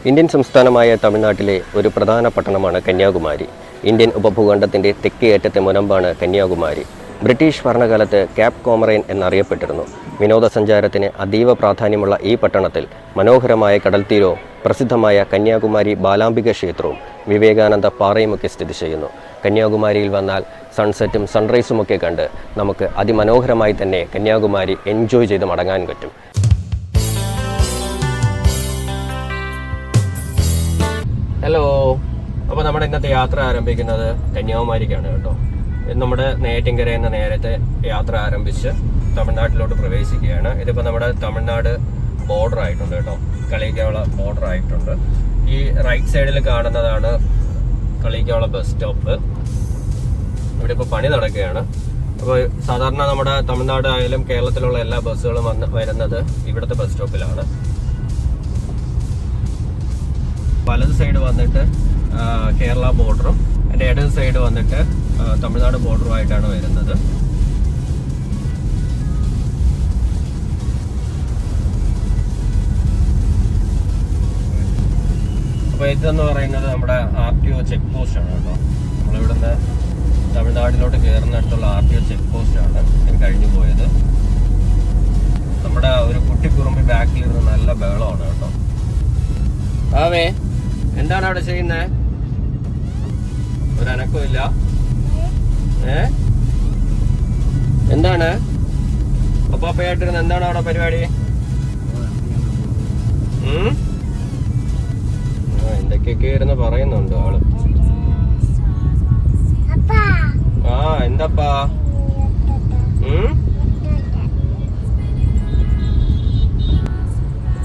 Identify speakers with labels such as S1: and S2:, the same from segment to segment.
S1: Indian സംസ്ഥാനമായ തമിഴ്നാട്ടിലെ ഒരു പ്രധാന പട്ടണമാണ് കന്യാകുമാരി. ഇന്ത്യൻ ഉപഭൂഖണ്ഡത്തിൻ്റെ തെക്കേയറ്റത്തെ മുനമ്പാണ് കന്യാകുമാരി. ബ്രിട്ടീഷ് ഭരണകാലത്ത് ക്യാപ് കോമറൈൻ എന്നറിയപ്പെട്ടിരുന്നു. വിനോദസഞ്ചാരത്തിന് അതീവ പ്രാധാന്യമുള്ള ഈ പട്ടണത്തിൽ മനോഹരമായ കടൽത്തീരവും പ്രസിദ്ധമായ കന്യാകുമാരി ബാലാംബിക ക്ഷേത്രവും വിവേകാനന്ദ പാറയുമൊക്കെ സ്ഥിതി ചെയ്യുന്നു. കന്യാകുമാരിയിൽ വന്നാൽ സൺസെറ്റും സൺറൈസുമൊക്കെ കണ്ട് നമുക്ക് അതിമനോഹരമായി തന്നെ കന്യാകുമാരി എൻജോയ് ചെയ്ത് മടങ്ങാൻ പറ്റും. ഹലോ, അപ്പോൾ നമ്മുടെ ഇന്നത്തെ യാത്ര ആരംഭിക്കുന്നത് കന്യാകുമാരിക്കാണ് കേട്ടോ. ഇത് നമ്മുടെ നെയ്യാറ്റിൻകരയിൽ നിന്ന് നേരത്തെ യാത്ര ആരംഭിച്ച് തമിഴ്നാട്ടിലോട്ട് പ്രവേശിക്കുകയാണ്. ഇതിപ്പോൾ നമ്മുടെ തമിഴ്നാട് ബോർഡർ ആയിട്ടുണ്ട് കേട്ടോ, കളിയിക്കാവുള്ള ബോർഡർ ആയിട്ടുണ്ട്. ഈ റൈറ്റ് സൈഡിൽ കാണുന്നതാണ് കളിയിക്കാവുള്ള ബസ് സ്റ്റോപ്പ്. ഇവിടെ ഇപ്പോൾ പണി നടക്കുകയാണ്. അപ്പോൾ സാധാരണ നമ്മുടെ തമിഴ്നാട് ആയാലും കേരളത്തിലുള്ള എല്ലാ ബസ്സുകളും വരുന്നത് ഇവിടുത്തെ ബസ് സ്റ്റോപ്പിലാണ്. വലത് സൈഡ് വന്നിട്ട് കേരള ബോർഡറും എൻ്റെ ഇടത് സൈഡ് വന്നിട്ട് തമിഴ്നാട് ബോർഡറുമായിട്ടാണ് വരുന്നത്. അപ്പോൾ ഇതെന്ന് പറയുന്നത് നമ്മുടെ RTO ചെക്ക് പോസ്റ്റ് ആണ് കേട്ടോ. നമ്മളിവിടുന്ന് തമിഴ്നാട്ടിലോട്ട് കയറുന്നിടത്തുള്ള RTO ചെക്ക് പോസ്റ്റ് ആണ് ഞാൻ കഴിഞ്ഞു പോയത്. നമ്മുടെ ഒരു കുട്ടിക്കുറുമ്പി ബാക്കിലിരുന്ന് നല്ല ബഹളമാണ് കേട്ടോ. ആവേ, എന്താണ് അവിടെ ചെയ്യുന്നത്? ഒരനക്കമില്ല. എന്താണ് ഒപ്പാപ്പയായിട്ടിരുന്ന് എന്താണ് അവിടെ പരിപാടി? എന്തൊക്കെയൊക്കെ ഇരുന്ന് പറയുന്നുണ്ട് ആള്. എന്താപ്പാ?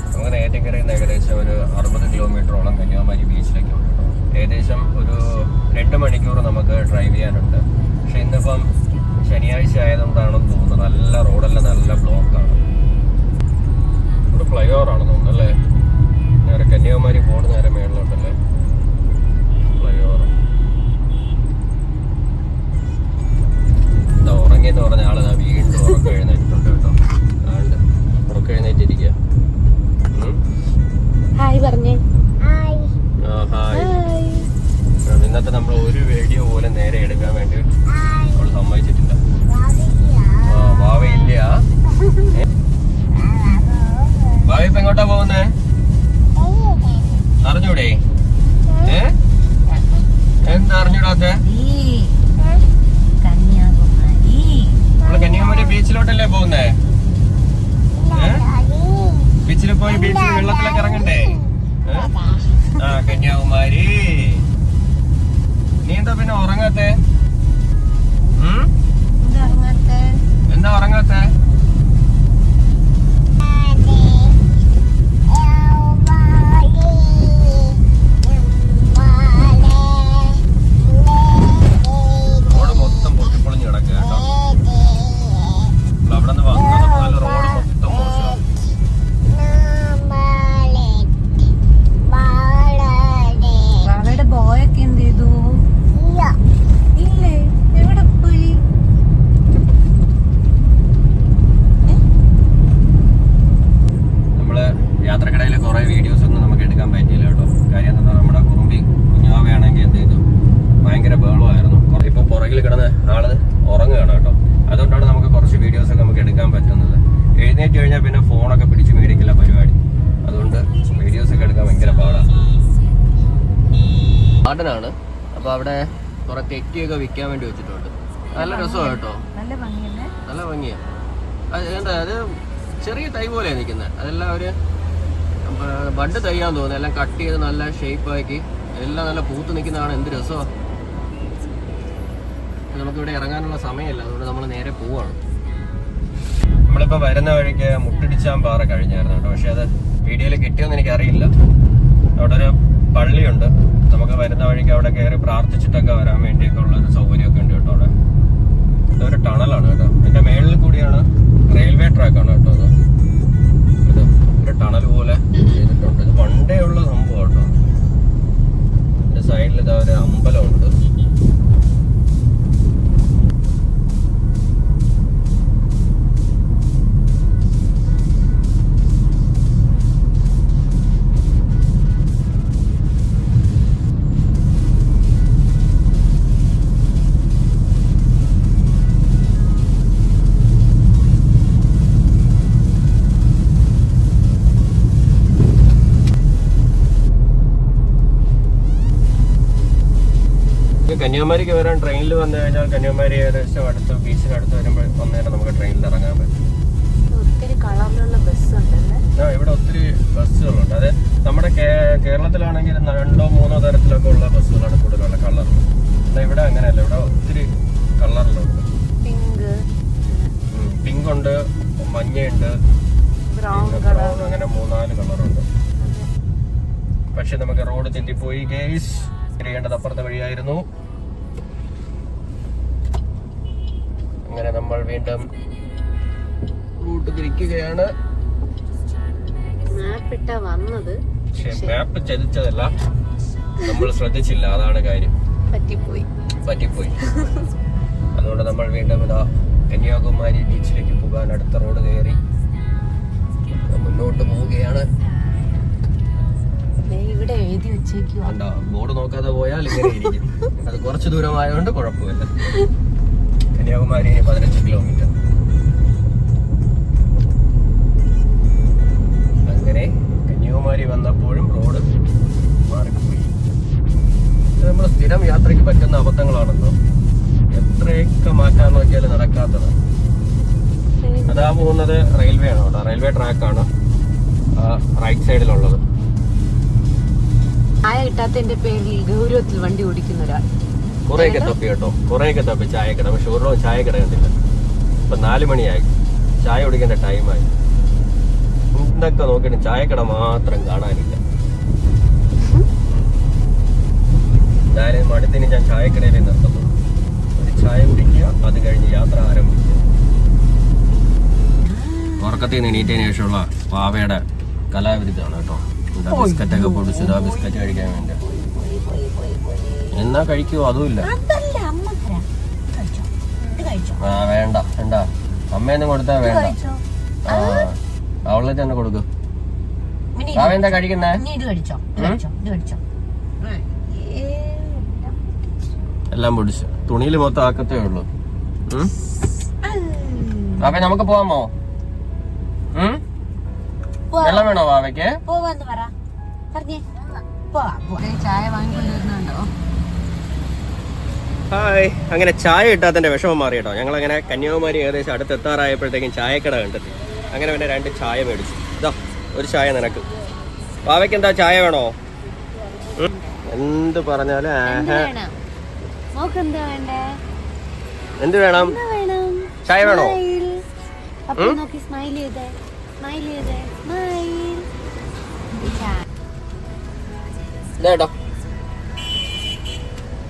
S1: നമുക്ക് നെയ്യാറ്റിൻകരയിൽ നിന്ന് ഏകദേശം ഒരു 60 കിലോമീറ്ററോളം കന്യാകുമാരി ബീച്ചിലേക്ക് ഉണ്ട് കേട്ടോ. ഏകദേശം ഒരു 2 മണിക്കൂർ നമുക്ക് ഡ്രൈവ് ചെയ്യാനുണ്ട്. പക്ഷെ ഇന്നിപ്പം ശനിയാഴ്ച ആയതുകൊണ്ടാണെന്ന് തോന്നുന്നു നല്ല റോഡെല്ലാം നല്ല ബ്ലോക്കാണ്. ഒരു ഫ്ലൈ ഓവർ ആണെന്ന് തോന്നുന്നു അല്ലേ? നേരെ കന്യാകുമാരി ബോർഡ് നേരെ മേളിലോട്ടല്ലേ ഫ്ലൈ ഓവർ. എന്താ ഉറങ്ങിയെന്ന് പറഞ്ഞ ആള് വീണ്ടും ഉറക്കം എഴുന്നേറ്റിട്ടുണ്ട് കേട്ടോ. ഉറക്കം എഴുന്നേറ്റിരിക്കുക.
S2: ഹായ് പറഞ്ഞേ.
S1: ഇന്നത്തെ നമ്മൾ ഒരു വീഡിയോ പോലും നേരെ എടുക്കാൻ വേണ്ടി അവള് സമ്മതിച്ചിട്ടില്ല. വാവയില്ല. വാവ ഇപ്പൊ എങ്ങോട്ടാ പോകുന്നേ? അറിഞ്ഞൂടെ? എന്താ അറിഞ്ഞൂടാത്തെ? നമ്മള് കന്യാകുമാരി ബീച്ചിലോട്ടല്ലേ പോകുന്നേ? ബീച്ചിൽ പോയി ബീച്ചിൽ വെള്ളത്തിലൊക്കെ ഇറങ്ങണ്ടേ? കന്യാകുമാരി. നീ എന്താ പിന്നെ ഉറങ്ങാത്തെ? എന്താ ഉറങ്ങാത്തെ? റോഡ് മൊത്തം പൊട്ടിപ്പൊളിഞ്ഞ് കിടക്കുക കേട്ടോ. അവിടെ നിന്ന് വന്നത് റോഡ് മൊത്തം മോശം.
S2: ബോയൊക്കെ എന്ത് ചെയ്തു? ഇല്ലേ, എവിടെ പോയി?
S1: നമ്മള് യാത്രക്കിടയിൽ കുറെ വീഡിയോസ് ഒന്നും നമുക്ക് എടുക്കാൻ പറ്റിയില്ല കേട്ടോ. കാര്യം എന്താ, നമ്മുടെ കുറുമ്പി കുഞ്ഞാവയാണെങ്കിൽ എന്ത് ചെയ്തു, ഭയങ്കര ബഹളമായിരുന്നു. ഇപ്പൊ പുറകിൽ കിടന്ന് ആള് ഉറങ്ങുകയാണ് കേട്ടോ. അതുകൊണ്ടാണ് നമുക്ക് കുറച്ച് വീഡിയോസ് ഒക്കെ നമുക്ക് എടുക്കാൻ പറ്റുന്നത്. എഴുന്നേറ്റ് കഴിഞ്ഞാൽ പിന്നെ ഫോണൊക്കെ പിടിച്ച് മേടിക്കില്ല പരിപാടി. അതുകൊണ്ട് വീഡിയോസ് ഒക്കെ എടുക്കാൻ ഭയങ്കര പാടാണ്. ഗാർഡനാണ്. അപ്പോൾ അവിടെ കുറെ തെറ്റിയൊക്കെ വിൽക്കാൻ വേണ്ടി വെച്ചിട്ടുണ്ട്. നല്ല രസമാണ് കേട്ടോ, നല്ല ഭംഗിയാണ്. എന്താ അത് ചെറിയ തൈ പോലെയാണ് നിൽക്കുന്നത്. അതെല്ലാം ഒരു ബഡ് തൈയാന്ന് തോന്നുന്നത്. എല്ലാം കട്ട് ചെയ്ത് നല്ല ഷേപ്പാക്കി എല്ലാം നല്ല പൂത്ത് നിൽക്കുന്നതാണ്. എന്ത് രസമാണ്. നമുക്കിവിടെ ഇറങ്ങാനുള്ള സമയമില്ല, അതുകൊണ്ട് നമ്മൾ നേരെ പോവാണ്. നമ്മളിപ്പോൾ വരുന്ന വഴിക്ക് മുട്ടിടിച്ചാൻ പാറ കഴിഞ്ഞായിരുന്നു കേട്ടോ. പക്ഷെ അത് വീഡിയോയിൽ കിട്ടിയെന്ന് എനിക്കറിയില്ല. അവിടെ ഒരു പള്ളിയുണ്ട്. നമുക്ക് വരുന്ന വഴിക്ക് അവിടെ കയറി പ്രാർത്ഥിച്ചിട്ടൊക്കെ വരാൻ വേണ്ടിയൊക്കെ ഉള്ളൊരു സൗകര്യമൊക്കെ ഉണ്ട് കേട്ടോ. അവിടെ ഇതൊരു ടണലാണ് കേട്ടോ. ഇതിന്റെ മേളിൽ കൂടിയാണ് റെയിൽവേ ട്രാക്കാണ് കേട്ടോ. ഇത് ഒരു ടണൽ പോലെ ചെയ്തിട്ടുണ്ട്. ഇത് പണ്ടേ ഉള്ള സംഭവം കേട്ടോ. ഇതിന്റെ സൈഡിൽ ഇതാ ഒരു അമ്പലമുണ്ട്. കന്യാകുമാരിക്ക് വരാൻ ട്രെയിനിൽ വന്നു കഴിഞ്ഞാൽ കന്യാകുമാരി ഏകദേശം അടുത്ത് ബീച്ചിനടുത്ത് വരുമ്പോൾ ഒന്നേരം നമുക്ക് ട്രെയിനിൽ ഇറങ്ങാൻ പറ്റും.
S2: ഒത്തിരി കളറിലുള്ള ബസ് ഉണ്ടല്ലേ.
S1: ഇവിടെ ഒത്തിരി ബസ്സുകളുണ്ട്. അത് നമ്മുടെ കേരളത്തിലാണെങ്കിൽ 2-3 തരത്തിലൊക്കെ ഉള്ള ബസ്സുകളാണ് കൂടുതലുള്ള കളറിൽ. എന്നാൽ ഇവിടെ അങ്ങനെയല്ല, ഇവിടെ ഒത്തിരി കളറിലുണ്ട്. പിങ്ക് ഉണ്ട്, മഞ്ഞയുണ്ട്, ബ്രൗൺ, അങ്ങനെ 3-4 കളറുണ്ട്. പക്ഷെ നമുക്ക് റോഡ് തെറ്റിപ്പോയി ഗേസ്. തിരിയേണ്ടത് അപ്പുറത്തെ വഴിയായിരുന്നു. അങ്ങനെ നമ്മൾ വീണ്ടും റൂട്ട് തിരിക്കുകയാണ്. പക്ഷെ മാപ്പ് ചതിച്ചതല്ല, നമ്മൾ ശ്രദ്ധിച്ചില്ല, അതാണ് കാര്യം. പറ്റിപ്പോയി. അതുകൊണ്ട് നമ്മൾ വീണ്ടും ഇതാ കന്യാകുമാരി ബീച്ചിലേക്ക് പോകാൻ അടുത്ത റോഡ് കയറി മുന്നോട്ട് പോവുകയാണ്.
S2: ഇവിടെ എഴുതി വെച്ചേക്കുവാ,
S1: ബോർഡ് നോക്കാതെ പോയാൽ ഇങ്ങനെ ഇരിക്കും. അത് കുറച്ച് ദൂരമായതുകൊണ്ട് കുഴപ്പമില്ല. കന്യാകുമാരി 15 കിലോമീറ്റർ. അങ്ങനെ കന്യാകുമാരി വന്നപ്പോഴും റോഡ് മാറിപ്പോയി. ഇത് നമ്മൾ സ്ഥിരം യാത്രയ്ക്ക് പറ്റുന്ന അബദ്ധങ്ങളാണല്ലോ. എത്രയൊക്കെ മാറ്റാൻ നോക്കിയാലും നടക്കാത്തത്. അതാ പോകുന്നത് റെയിൽവേ ആണ് കേട്ടോ. റെയിൽവേ ട്രാക്കാണ് റൈറ്റ് സൈഡിലുള്ളത്.
S2: ചായ കിട്ടാത്തതിന്റെ പേരിൽ ഗൗരവത്തിൽ വണ്ടി ഓടിക്കുന്ന ഒരാൾ
S1: കുറെയൊക്കെ തപ്പി കേട്ടോ, കുറെയൊക്കെ തപ്പി ചായക്കട. പക്ഷെ ഒരു ചായക്കട കണ്ടില്ല. ഇപ്പൊ 4 മണിയായി, ചായ കുടിക്കേണ്ട ടൈമായി. എന്തൊക്കെ നോക്കിയിട്ട് ചായക്കട മാത്രം കാണാനില്ല. എന്തായാലും അടുത്തിന് ഞാൻ ചായക്കടയിൽ നിർത്തുന്നു. ഒരു ചായ കുടിക്കുക, അത് കഴിഞ്ഞ് യാത്ര ആരംഭിക്കുക. ഉറക്കത്തിൽ നിന്ന് എണീറ്റതിന് ശേഷമുള്ള പാവയുടെ കലാവിരുദ്ധാണ് കേട്ടോ. ബിസ്ക്കറ്റൊക്കെ പൊടിച്ചത്, ആ ബിസ്ക്കറ്റ് കഴിക്കാൻ വേണ്ടി. എന്നാ കഴിക്കുവോ? അതുമില്ല. വേണ്ട വേണ്ട, അമ്മയൊന്നും കൊടുത്താ വേണ്ട. അവളെ തന്നെ കൊടുക്കും. അവ എന്താ കഴിക്കുന്നേ? എല്ലാം പൊടിച്ചു. തുണിയിൽ മൊത്തം ആക്കത്തേ ഉള്ളൂ. അവ നമുക്ക് പോവാമോ? വെള്ളം വേണോ വാവയ്ക്ക്?
S2: ചായ വാങ്ങിക്കൊണ്ടിരുന്നുണ്ടോ?
S1: ഹായ്. അങ്ങനെ ചായ കിട്ടാത്തതിന്റെ വിഷമം മാറി കേട്ടോ. ഞങ്ങൾ അങ്ങനെ കന്യാകുമാരി ഏകദേശം അടുത്തെത്താറായപ്പോഴത്തേക്കും ചായക്കട കണ്ടെത്തി. അങ്ങനെ പിന്നെ 2 ചായ മേടിച്ചു. ഇതാ ഒരു ചായ നിനക്ക്. വാവയ്ക്ക് എന്താ ചായ വേണോ? എന്ത് പറഞ്ഞാലും എന്ത് വേണം? ചായ വേണോ? ഇതേട്ടോ.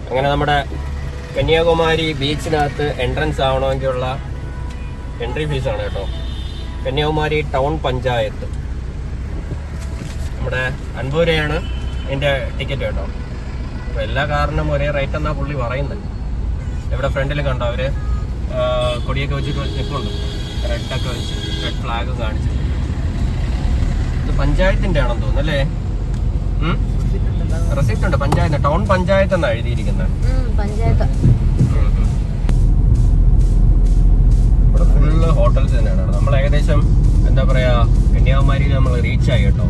S1: അങ്ങനെ നമ്മുടെ കന്യാകുമാരി ബീച്ചിനകത്ത് എൻട്രൻസ് ആവണമെങ്കിലുള്ള എൻട്രി ഫീസാണ് കേട്ടോ. കന്യാകുമാരി ടൗൺ പഞ്ചായത്ത് നമ്മുടെ 50 രൂപയാണ് ഇതിൻ്റെ ടിക്കറ്റ് കേട്ടോ. അപ്പോൾ എല്ലാ കാറിനും ഒരേ റേറ്റ് എന്നാ പുള്ളി പറയുന്നത്. ഇവിടെ ഫ്രണ്ടിൽ കണ്ടോ അവര് കൊടിയൊക്കെ വെച്ചിട്ട് നിൽക്കുന്നുണ്ട്. റെഡൊക്കെ വെച്ച് റെഡ് ഫ്ലാഗ് കാണിച്ചിട്ട്. ഇത് പഞ്ചായത്തിന്റെ ആണെന്ന് തോന്നുന്നു അല്ലേ? റെസിപ്റ്റ് ഉണ്ട്. പഞ്ചായത്ത്, ടൗൺ പഞ്ചായത്ത് എന്നാണ് എഴുതിയിരിക്കുന്നത്. ഇവിടെ ഫുള്ള് ഹോട്ടൽസ് തന്നെയാണ്. നമ്മൾ ഏകദേശം എന്താ പറയാ കന്യാകുമാരിയിൽ നമ്മൾ റീച്ച് ആയി കേട്ടോ.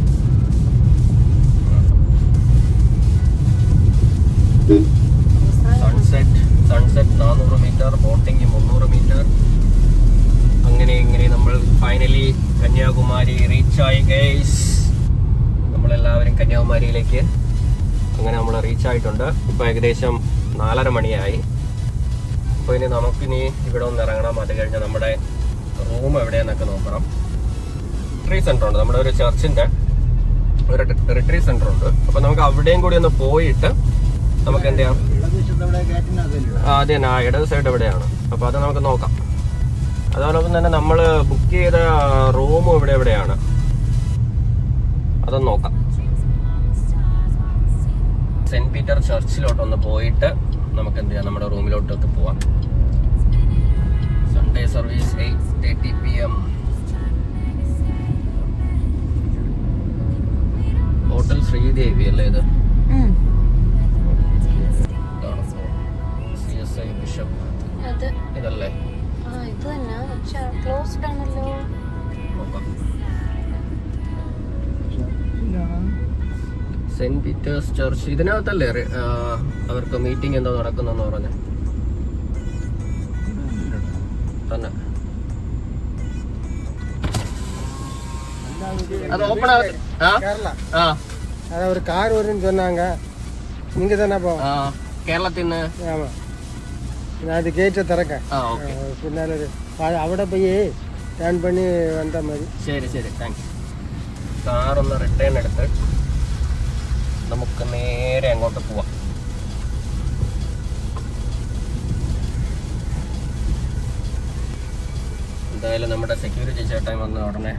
S1: Sunset 400 metre, boating 300 metre. അങ്ങനെ ഇങ്ങനെ നമ്മൾ ഫൈനലി കന്യാകുമാരി റീച്ചായി ഗൈസ്. നമ്മളെല്ലാവരും കന്യാകുമാരിയിലേക്ക് അങ്ങനെ നമ്മൾ റീച്ചായിട്ടുണ്ട്. ഇപ്പോൾ ഏകദേശം 4:30 മണിയായി. അപ്പോൾ ഇനി നമുക്കിനി ഇവിടെ ഒന്ന് ഇറങ്ങണം. അത് കഴിഞ്ഞ് നമ്മുടെ റൂം എവിടെയാന്നൊക്കെ നോക്കണം. റിട്രീറ്റ് സെൻ്റർ ഉണ്ട്, നമ്മുടെ ഒരു ചർച്ചിൻ്റെ ഒരു റിട്രീറ്റ് സെൻ്റർ ഉണ്ട്. അപ്പോൾ നമുക്ക് അവിടെയും കൂടി ഒന്ന് പോയിട്ട് നമുക്ക് എന്ത് ചെയ്യാം, അതെ തന്നെ ഇടത് സൈഡ് എവിടെയാണ്. അപ്പോൾ അത് നമുക്ക് നോക്കാം. അതോടൊപ്പം തന്നെ നമ്മൾ ബുക്ക് ചെയ്ത റൂമും എവിടെയാണ് അതൊന്ന് നോക്കാം. സെന്റ് പീറ്റർ ചർച്ചിലോട്ടൊന്ന് പോയിട്ട് നമുക്ക് എന്ത് ചെയ്യാം, നമ്മുടെ റൂമിലോട്ടൊക്കെ പോവാം. Sunday service 8:30 PM. Hotel Sridevi അല്ലേ ഇത്? CSI ബിഷപ്പ് ഇതല്ലേ? സെന്റ് പീറ്റേഴ്സ് ചർച്ച് ഇതിനകത്തല്ലേ അവർക്ക് മീറ്റിംഗ് എന്തോ നടക്കുന്നെന്ന് പറഞ്ഞു തന്നെ. அது ஓபன் ஆகுது.
S3: கேரளா
S1: ஆ
S3: அத ஒரு கார் வரும்னு சொன்னாங்க. நீங்க தானே போ?
S1: കേരളത്തിന്ന്.
S3: ஆமா. நான் அது கேட்ட திறக்க.
S1: ഓക്കെ.
S3: பின்னால അവിടെ പോയി ടേൺ பண்ணி വന്ന മതി.
S1: ശരി ശരി താങ്ക്സ്. കാറൊന്ന് റിട്ടേൺ എടുത്ത് നമുക്ക് നേരെ അങ്ങോട്ട് പോവാം. എന്തായാലും നമ്മുടെ സെക്യൂരിറ്റി ചേട്ടൻ വന്ന് ഉടനെ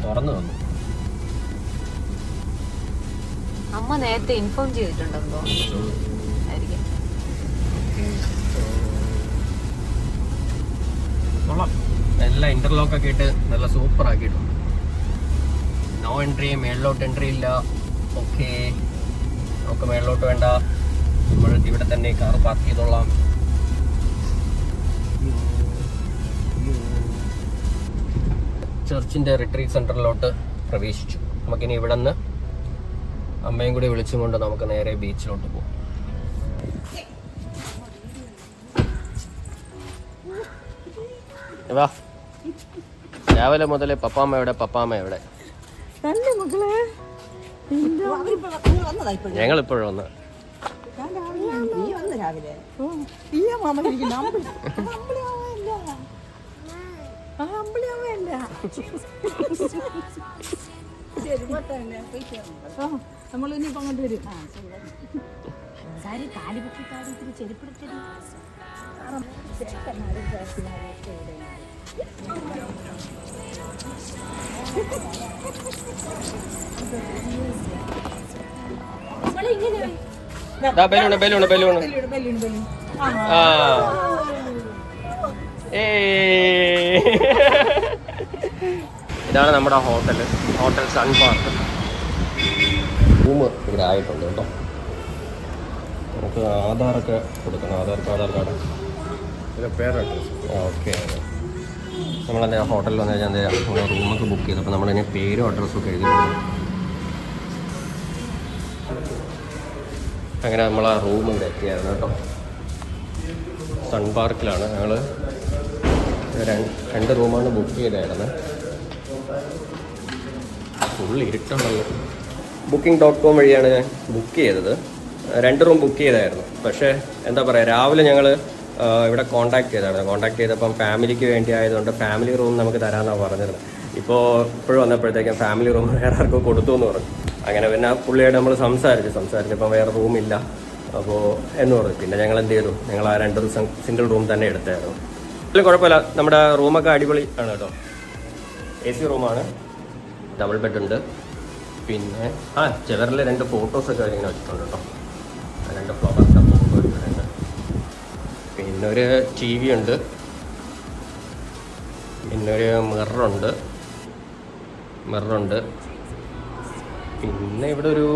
S1: തുറന്നു തന്നു.
S2: അമ്മ നേരത്തെ ഇൻഫോം ചെയ്തിട്ടുണ്ടെന്നോ ആയിരിക്കും.
S1: കൊള്ളാം, എല്ലാം ഇന്റർലോക്ക് ഒക്കെ ഇട്ട് നല്ല സൂപ്പർ ആക്കിയിട്ടുണ്ട്. നോ എൻട്രി, മേളിലോട്ട് എൻട്രി ഇല്ല. ഓക്കെ, നമുക്ക് മേളിലോട്ട് വേണ്ട, നമ്മൾ ഇവിടെ തന്നെ കാർ പാർക്ക് ചെയ്തോളാം. ചർച്ചിന്റെ റിട്രീറ്റ് സെന്ററിലോട്ട് പ്രവേശിച്ചു. നമുക്കിനി ഇവിടെ നിന്ന് അമ്മയും കൂടി വിളിച്ചും കൊണ്ട് നമുക്ക് നേരെ ബീച്ചിലോട്ട് പോകും. വാ, രാവിലെ മുതലേ പപ്പാമ്മ എവിടെ, പപ്പാമ്മ എവിടെ? ഞങ്ങൾ ഇപ്പോഴും വന്ന് ബലൂണ് ബലൂണ് ബലൂണ്. ആ ഇതാണ് നമ്മുടെ hotel, hotel sun park. Room ഇവിടെ ആയിട്ടുണ്ട് കേട്ടോ. നമുക്ക് ആധാറൊക്കെ കൊടുക്കണം, ആധാർ കാർഡ് പേര്. ഓക്കെ, നമ്മളെന്താ ഹോട്ടലിൽ വന്നു കഴിഞ്ഞാൽ എന്താ റൂമൊക്കെ ബുക്ക് ചെയ്തു. അപ്പോൾ നമ്മളിനി പേരും അഡ്രസ്സും ഒക്കെ എഴുതിയിട്ടുണ്ട്. അങ്ങനെ നമ്മൾ ആ റൂം ഇവിടെ എത്തിയായിരുന്നു കേട്ടോ. സൺ പാർക്കിലാണ്. ഞങ്ങൾ രണ്ട് റൂമാണ് ബുക്ക് ചെയ്തായിരുന്നത്. ഫുൾ ഇരുട്ടുണ്ടല്ലോ. Booking.com വഴിയാണ് ഞാൻ ബുക്ക് ചെയ്തത്. 2 റൂം ബുക്ക് ചെയ്തായിരുന്നു. പക്ഷേ എന്താ പറയുക, രാവിലെ ഞങ്ങൾ ഇവിടെ കോൺടാക്ട് ചെയ്തായിരുന്നു. കോൺടാക്ട് ചെയ്തപ്പം ഫാമിലിക്ക് വേണ്ടി ആയതുകൊണ്ട് ഫാമിലി റൂം നമുക്ക് തരാമെന്നാണ് പറഞ്ഞിരുന്നത്. ഇപ്പോഴും വന്നപ്പോഴത്തേക്കും ഫാമിലി റൂം വേറെ ആർക്കും കൊടുത്തു എന്ന് പറഞ്ഞു. അങ്ങനെ പിന്നെ പുള്ളിയായിട്ട് നമ്മൾ സംസാരിച്ചപ്പം വേറെ റൂമില്ല അപ്പോൾ എന്ന് പറഞ്ഞു. പിന്നെ ഞങ്ങൾ എന്ത് ചെയ്തു, ഞങ്ങൾ ആ 2 സിംഗിൾ റൂം തന്നെ എടുത്തായിരുന്നു. അതിലും കുഴപ്പമില്ല, നമ്മുടെ റൂമൊക്കെ അടിപൊളി ആണ് കേട്ടോ. AC റൂമാണ്, ഡബിൾ ബെഡ് ഉണ്ട്. പിന്നെ ചെവറിൽ 2 ഫോട്ടോസൊക്കെ ഇങ്ങനെ വെച്ചിട്ടുണ്ട് കേട്ടോ. 2 ഫ്ലവറിൻ്റെ ഫോട്ടോ ഉണ്ട്. പിന്നെ ഒരു TV ഉണ്ട്, പിന്നെ ഒരു മിററുണ്ട്. പിന്നെ ഇവിടെ ഒരു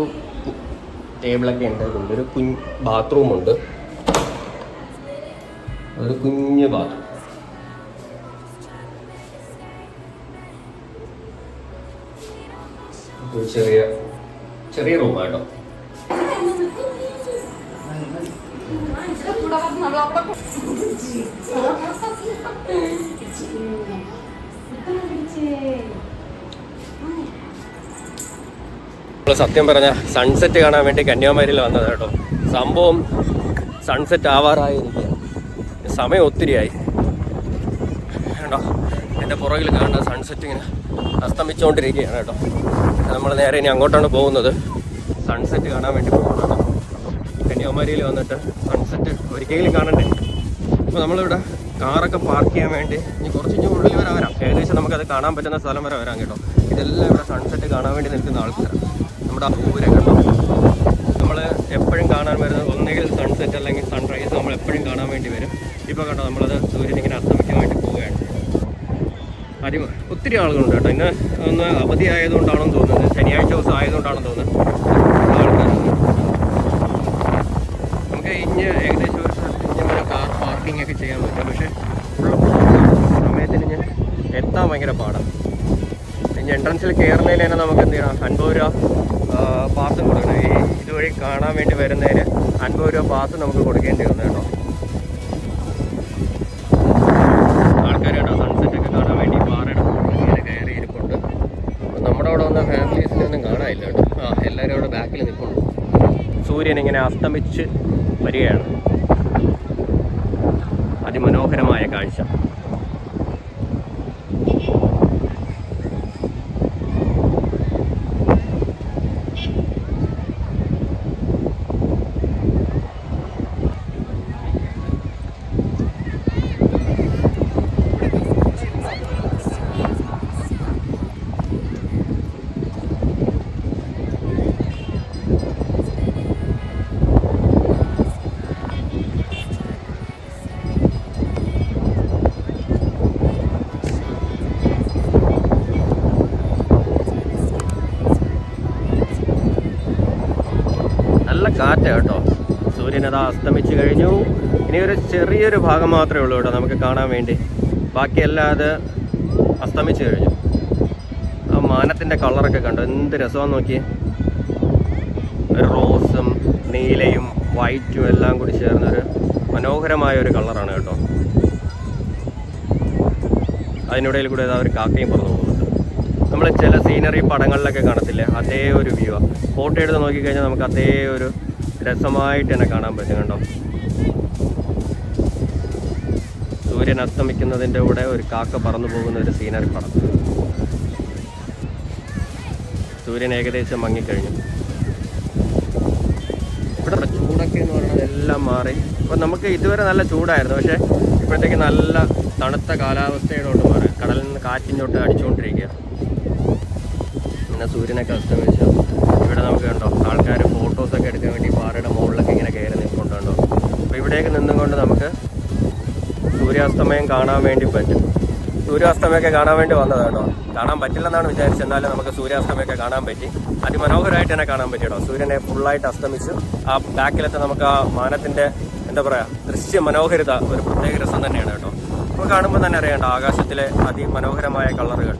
S1: ടേബിളൊക്കെ ഉണ്ട്. പിന്നെ ഒരു ബാത്റൂമുണ്ട്, ഒരു കുഞ്ഞ് ബാത്റൂം. ചെറിയ റൂമാട്ടോ. സത്യം പറഞ്ഞ സൺസെറ്റ് കാണാൻ വേണ്ടി കന്യാകുമാരിയിൽ വന്നത് കേട്ടോ. സംഭവം സൺസെറ്റ് ആവാറായിരിക്കുക, സമയം ഒത്തിരിയായി കേട്ടോ. എൻ്റെ പുറകിൽ കാണുന്ന സൺസെറ്റ് ഇങ്ങനെ അസ്തമിച്ചുകൊണ്ടിരിക്കുകയാണ് കേട്ടോ. നമ്മൾ നേരെ ഇനി അങ്ങോട്ടാണ് പോകുന്നത്, സൺസെറ്റ് കാണാൻ വേണ്ടി പോകുന്നത്. കന്യാകുമാരിയിൽ വന്നിട്ട് സൺസെറ്റ് ഒരിക്കലും കാണണ്ടേ. അപ്പോൾ നമ്മളിവിടെ കാറൊക്കെ പാർക്ക് ചെയ്യാൻ വേണ്ടി ഇനി കുറച്ച് ഉള്ളിൽ വരെ വരാം. ഏകദേശം നമുക്കത് കാണാൻ പറ്റുന്ന സ്ഥലം വരെ വരാം കേട്ടോ. ഇതെല്ലാം ഇവിടെ സൺസെറ്റ് കാണാൻ വേണ്ടി നിൽക്കുന്ന ആൾക്കാരാണ്. നമ്മുടെ ഊര കേട്ടോ. നമ്മൾ എപ്പോഴും കാണാൻ വരുന്നത് ഒന്നുകിൽ സൺസെറ്റ് അല്ലെങ്കിൽ സൺറൈസ് നമ്മൾ എപ്പോഴും കാണാൻ വേണ്ടി വരും. ഇപ്പോൾ കേട്ടോ നമ്മളത് സൂര്യൻ ഇങ്ങനെ അസ്തമിക്കാൻ വേണ്ടി പോവുകയാണ്. ഒത്തിരി ആളുകളുണ്ട് കേട്ടോ. ഇന്ന് ഒന്ന് അവധി ആയതുകൊണ്ടാണെന്ന് തോന്നുന്നത്, ശനിയാഴ്ച ദിവസം ആയതുകൊണ്ടാണെന്ന് തോന്നുന്നത് ആൾക്കാരുണ്ട്. നമുക്ക് ഏകദേശം ഇങ്ങനെ കാർ പാർക്കിംഗ് ഒക്കെ ചെയ്യാൻ പറ്റും. പക്ഷേ സമയത്തിന് ഞാൻ എത്താൻ ഭയങ്കര പാടാണ്. എൻട്രൻസിൽ കയറുന്നതിൽ തന്നെ നമുക്ക് എന്ത് ചെയ്യണം, 50 രൂപ പാസും കൊടുക്കണം. ഈ ഇതുവഴി കാണാൻ വേണ്ടി വരുന്നതിന് 50 രൂപ പാസ് നമുക്ക് കൊടുക്കേണ്ടി വന്നു കേട്ടോ. ആൾക്കാർ കേട്ടോ സൺസെറ്റ് ഒക്കെ കാണാൻ വേണ്ടി പാറയുടെ ഇങ്ങനെ കയറി ഇരിപ്പുണ്ട്. നമ്മുടെ അവിടെ വന്ന ഫാമിലീസിനെ ഒന്നും കാണാനില്ല കേട്ടോ. എല്ലാവരും അവിടെ ബാക്കിൽ നിൽപ്പുണ്ട്. സൂര്യൻ ഇങ്ങനെ അസ്തമിച്ച് വരികയാണ്. അതിമനോഹരമായ കാഴ്ച. നല്ല കാറ്റ് കേട്ടോ. സൂര്യനത് അസ്തമിച്ച് കഴിഞ്ഞു. ഇനി ഒരു ചെറിയൊരു ഭാഗം മാത്രമേ ഉള്ളൂ കേട്ടോ നമുക്ക് കാണാൻ വേണ്ടി. ബാക്കിയെല്ലാം അത് അസ്തമിച്ച് കഴിഞ്ഞു. ആ മാനത്തിൻ്റെ കളറൊക്കെ കണ്ടോ, എന്ത് രസമാണെന്ന് നോക്കിയേ. ഒരു റോസും നീലയും വൈറ്റും എല്ലാം കൂടി ചേർന്നൊരു മനോഹരമായ ഒരു കളറാണ് കേട്ടോ. അതിനിടയിൽ കൂടെ ഒരു കാക്കയും പറന്നു പോകുന്നുണ്ട്. നമ്മൾ ചില സീനറി പടങ്ങളിലൊക്കെ കാണത്തില്ലേ, അതേ ഒരു വ്യൂ ആണ്. ഫോട്ടോ എടുത്ത് നോക്കിക്കഴിഞ്ഞാൽ നമുക്ക് അതേ ഒരു രസമായിട്ട് തന്നെ കാണാൻ പറ്റും കണ്ടോ. സൂര്യൻ അസ്തമിക്കുന്നതിൻ്റെ കൂടെ ഒരു കാക്ക പറന്നു പോകുന്ന ഒരു സീനറി പടം. സൂര്യൻ ഏകദേശം മങ്ങിക്കഴിഞ്ഞു. ഇവിടെ ചൂടൊക്കെ എന്ന് പറയുന്നത് എല്ലാം മാറി. അപ്പോൾ നമുക്ക് ഇതുവരെ നല്ല ചൂടായിരുന്നു, പക്ഷേ ഇപ്പോഴത്തേക്ക് നല്ല തണുത്ത കാലാവസ്ഥയോട് മാറി. കടലിൽ നിന്ന് കാറ്റിഞ്ഞോട്ട് അടിച്ചുകൊണ്ടിരിക്കുക. പിന്നെ സൂര്യനൊക്കെ അസ്തമിച്ചു. ഇവിടെ നമുക്ക് കണ്ടോ ആൾക്കാർ ഫോട്ടോസൊക്കെ എടുക്കാൻ വേണ്ടി പാറയുടെ മുകളിലൊക്കെ ഇങ്ങനെ കയറി നിൽക്കൊണ്ടുണ്ടോ. അപ്പോൾ ഇവിടേക്ക് നിന്നുകൊണ്ട് നമുക്ക് സൂര്യാസ്തമയം കാണാൻ വേണ്ടി പറ്റും. സൂര്യാസ്തമയമൊക്കെ കാണാൻ വേണ്ടി വന്നതാണ് കേട്ടോ. കാണാൻ പറ്റില്ലെന്നാണ് വിചാരിച്ചത്, എന്നാലും നമുക്ക് സൂര്യാസ്തമയമൊക്കെ കാണാൻ പറ്റി. അതിമനോഹരമായിട്ട് തന്നെ കാണാൻ പറ്റി കേട്ടോ. സൂര്യനെ ഫുള്ളായിട്ട് അസ്തമിച്ചു. ആ ബാക്കിലത്തെ നമുക്ക് ആ മാനത്തിൻ്റെ എന്താ പറയുക ദൃശ്യ മനോഹരിത ഒരു പ്രത്യേക രസം തന്നെയാണ് കേട്ടോ. അപ്പോൾ കാണുമ്പോൾ തന്നെ അറിയാം ആകാശത്തിലെ അതിമനോഹരമായ കളറുകൾ.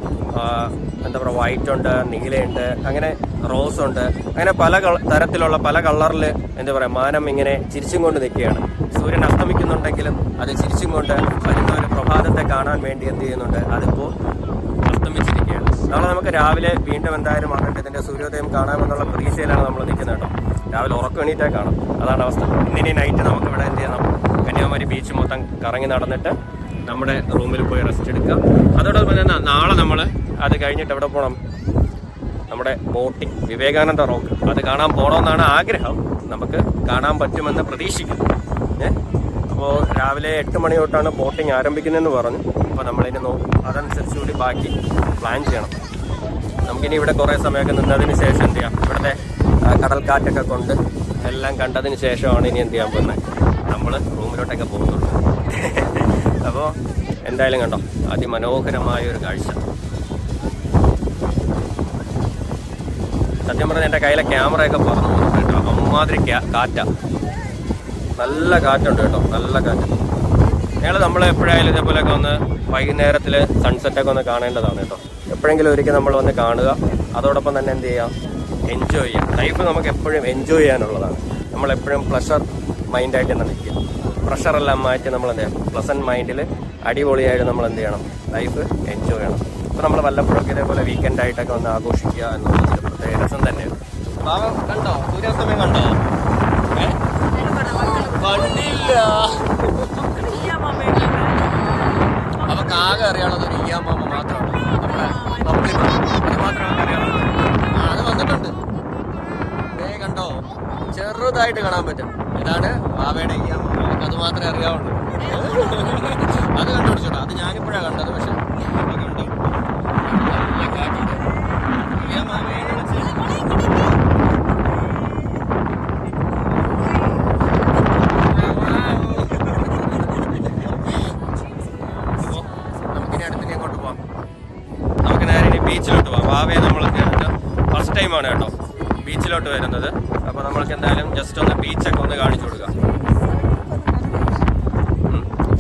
S1: എന്താ പറയുക വൈറ്റ് ഉണ്ട്, നീലയുണ്ട്, അങ്ങനെ റോസ് ഉണ്ട്, അങ്ങനെ പല തരത്തിലുള്ള പല കളറിൽ എന്താ പറയുക മാനം ഇങ്ങനെ ചിരിച്ചും കൊണ്ട് നിൽക്കുകയാണ്. സൂര്യൻ അസ്തമിക്കുന്നുണ്ടെങ്കിലും അത് ചിരിച്ചും കൊണ്ട് വരുന്ന ഒരു പ്രഭാതത്തെ കാണാൻ വേണ്ടി എന്ത് ചെയ്യുന്നുണ്ട്, അതിപ്പോൾ അസ്തമിച്ചിരിക്കുകയാണ്. നാളെ നമുക്ക് രാവിലെ വീണ്ടും എന്തായാലും വന്നിട്ട് ഇതിൻ്റെ സൂര്യോദയം കാണാമെന്നുള്ള പ്രതീക്ഷയിലാണ് നമ്മൾ നിൽക്കുന്നത് കേട്ടോ. രാവിലെ ഉറക്കം എണീറ്റാൽ കാണാം, അതാണ് അവസ്ഥ. ഇന്നിനി നൈറ്റ് നമുക്കിവിടെ എന്ത് ചെയ്യണം, കന്യാകുമാരി ബീച്ച് മൊത്തം കറങ്ങി നടന്നിട്ട് നമ്മുടെ റൂമിൽ പോയി റെസ്റ്റ് എടുക്കുക. അതോടൊപ്പം തന്നെ നാളെ നമ്മൾ അത് കഴിഞ്ഞിട്ട് എവിടെ പോകണം, നമ്മുടെ ബോട്ടിംഗ് വിവേകാനന്ദ റോക്ക് അത് കാണാൻ പോകണമെന്നാണ് ആഗ്രഹം. നമുക്ക് കാണാൻ പറ്റുമെന്ന് പ്രതീക്ഷിക്കുന്നു. അപ്പോൾ രാവിലെ 8 മണി തൊട്ടാണ് ബോട്ടിംഗ് ആരംഭിക്കുന്നതെന്ന് പറഞ്ഞു. അപ്പോൾ നമ്മളിനി അതനുസരിച്ച് കൂടി ബാക്കി പ്ലാൻ ചെയ്യണം. നമുക്കിനി ഇവിടെ കുറേ സമയമൊക്കെ നിന്നതിന് ശേഷം എന്ത് ചെയ്യാം, ഇവിടുത്തെ കടൽക്കാറ്റൊക്കെ കൊണ്ട് എല്ലാം കണ്ടതിന് ശേഷമാണ് ഇനി എന്ത് ചെയ്യാൻ പോകുന്നത്, നമ്മൾ റൂമിലോട്ടൊക്കെ പോകുന്നുള്ളൂ. അപ്പോൾ എന്തായാലും കണ്ടോ അതിമനോഹരമായൊരു കാഴ്ച. സത്യം പറഞ്ഞാൽ എൻ്റെ കയ്യിലെ ക്യാമറയൊക്കെ പറഞ്ഞു പോകുന്നുണ്ട് കേട്ടോ. അമ്മാതിരി കാറ്റാ, നല്ല കാറ്റുണ്ട് കേട്ടോ, നല്ല കാറ്റ്. നമ്മൾ എപ്പോഴായാലും ഇതേപോലെയൊക്കെ ഒന്ന് വൈകുന്നേരത്തിൽ സൺസെറ്റൊക്കെ ഒന്ന് കാണേണ്ടതാണ് കേട്ടോ. എപ്പോഴെങ്കിലും ഒരിക്കൽ നമ്മൾ വന്ന് കാണുക, അതോടൊപ്പം തന്നെ എന്ത് ചെയ്യുക, എൻജോയ് ചെയ്യാം. ലൈഫ് നമുക്ക് എപ്പോഴും എൻജോയ് ചെയ്യാനുള്ളതാണ്. നമ്മളെപ്പോഴും പ്ലഷർ മൈൻഡായിട്ട് തന്നെ നിൽക്കുക. പ്രഷറെല്ലാം മാറ്റി നമ്മൾ എന്ത് ചെയ്യണം, പ്ലസൻറ്റ് മൈൻഡിൽ അടിപൊളിയായിട്ട് നമ്മൾ എന്ത് ചെയ്യണം, ലൈഫ് എൻജോയ് ചെയ്യണം. അപ്പോൾ നമ്മൾ വല്ലപ്പോഴൊക്കെ ഇതേപോലെ വീക്കെൻഡായിട്ടൊക്കെ ഒന്ന് ആഘോഷിക്കുക എന്നുള്ളത് പ്രത്യേക രസം തന്നെയാണ്. കണ്ടോ സൂര്യാസ്തമയം കണ്ടോ? കണ്ടില്ല. അവർക്ക് ആകെ അറിയാനുള്ളത് ഒരു ഇയാമാമ മാത്രമാണ്. അത് മാത്രമാണ് അറിയാനുള്ളത്. അത് വന്നിട്ടുണ്ട്, കണ്ടോ, ചെറുതായിട്ട് കാണാൻ പറ്റും. ഇതാണ് ബാബയുടെ ഇയാമാമ. അത് മാത്രമേ അറിയാവുള്ളൂ. അത് കണ്ടുപിടിച്ചോട്ടോ, അത് ഞാനിപ്പോഴാണ് കണ്ടത്. പക്ഷെ കണ്ടോ നല്ല കാറ്റുണ്ട്. ഇയാമാമയെ വിളിച്ച് ബീച്ചിലോട്ട് പോകാം. വാവയെ നമ്മൾ ഫസ്റ്റ് ടൈമാണ് കേട്ടോ ബീച്ചിലോട്ട് വരുന്നത്. അപ്പോൾ നമ്മൾക്ക് എന്തായാലും ജസ്റ്റ് ഒന്ന് ബീച്ചൊക്കെ ഒന്ന് കാണിച്ചു കൊടുക്കാം.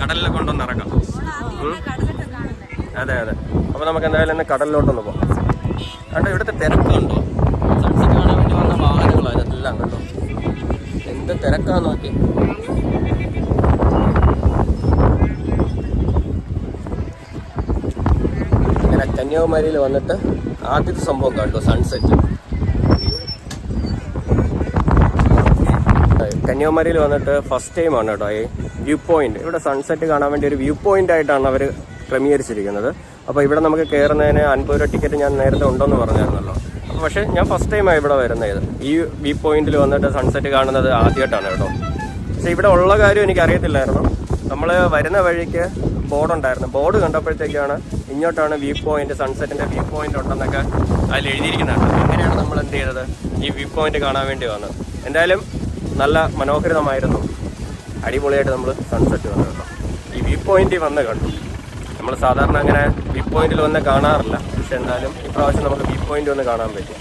S1: കടലിൽ കൊണ്ടൊന്ന് ഇറക്കാം. അതെ അതെ. അപ്പോൾ നമുക്ക് എന്തായാലും കടലിലോട്ടൊന്ന് പോകാം. കണ്ടോ ഇവിടുത്തെ തിരക്കുണ്ടോ, സൺസെറ്റ് കാണാൻ വേണ്ടി തിരക്കാൻ നോക്കി. ഇങ്ങനെ കന്യാകുമാരിയിൽ വന്നിട്ട് ആദ്യത്തെ സംഭവം കണ്ടു, സൺസെറ്റ്. കന്യാകുമാരിയിൽ വന്നിട്ട് ഫസ്റ്റ് ടൈമാണ് കേട്ടോ ഈ വ്യൂ പോയിന്റ്. ഇവിടെ സൺസെറ്റ് കാണാൻ വേണ്ടി ഒരു വ്യൂ പോയിന്റ് ആയിട്ടാണ് അവർ ക്രമീകരിച്ചിരിക്കുന്നത്. അപ്പോൾ ഇവിടെ നമുക്ക് കയറുന്നതിന് 50 രൂപ ടിക്കറ്റ് ഞാൻ നേരത്തെ ഉണ്ടെന്ന് പറഞ്ഞായിരുന്നല്ലോ. പക്ഷേ ഞാൻ ഫസ്റ്റ് ടൈമാണ് ഇവിടെ വരുന്നത്. ഈ വ്യൂ പോയിന്റിൽ വന്നിട്ട് സൺസെറ്റ് കാണുന്നത് ആദ്യമായിട്ടാണ് കേട്ടോ. പക്ഷേ ഇവിടെ ഉള്ള കാര്യം എനിക്കറിയത്തില്ലായിരുന്നു. നമ്മൾ വരുന്ന വഴിക്ക് ബോർഡുണ്ടായിരുന്നു. ബോർഡ് കണ്ടപ്പോഴത്തേക്കാണ് ഇങ്ങോട്ടാണ് വ്യൂ പോയിന്റ്, സൺസെറ്റിൻ്റെ വ്യൂ പോയിന്റ് ഉണ്ടെന്നൊക്കെ അതിൽ എഴുതിയിരിക്കുന്നതാണ്. അങ്ങനെയാണ് നമ്മൾ എന്ത് ചെയ്തത്, ഈ വ്യൂ പോയിന്റ് കാണാൻ വേണ്ടി വന്നത്. എന്തായാലും നല്ല മനോഹരിതമായിരുന്നു. അടിപൊളിയായിട്ട് നമ്മൾ സൺസെറ്റ് വന്നു കേട്ടോ. ഈ വ്യൂ പോയിന്റിൽ വന്ന് കണ്ടു. നമ്മൾ സാധാരണ അങ്ങനെ വ്യൂ പോയിന്റിൽ വന്ന് കാണാറില്ല. പക്ഷെ എന്തായാലും ഇപ്രാവശ്യം നമുക്ക് വ്യൂ പോയിന്റ് വന്ന് കാണാൻ പറ്റും.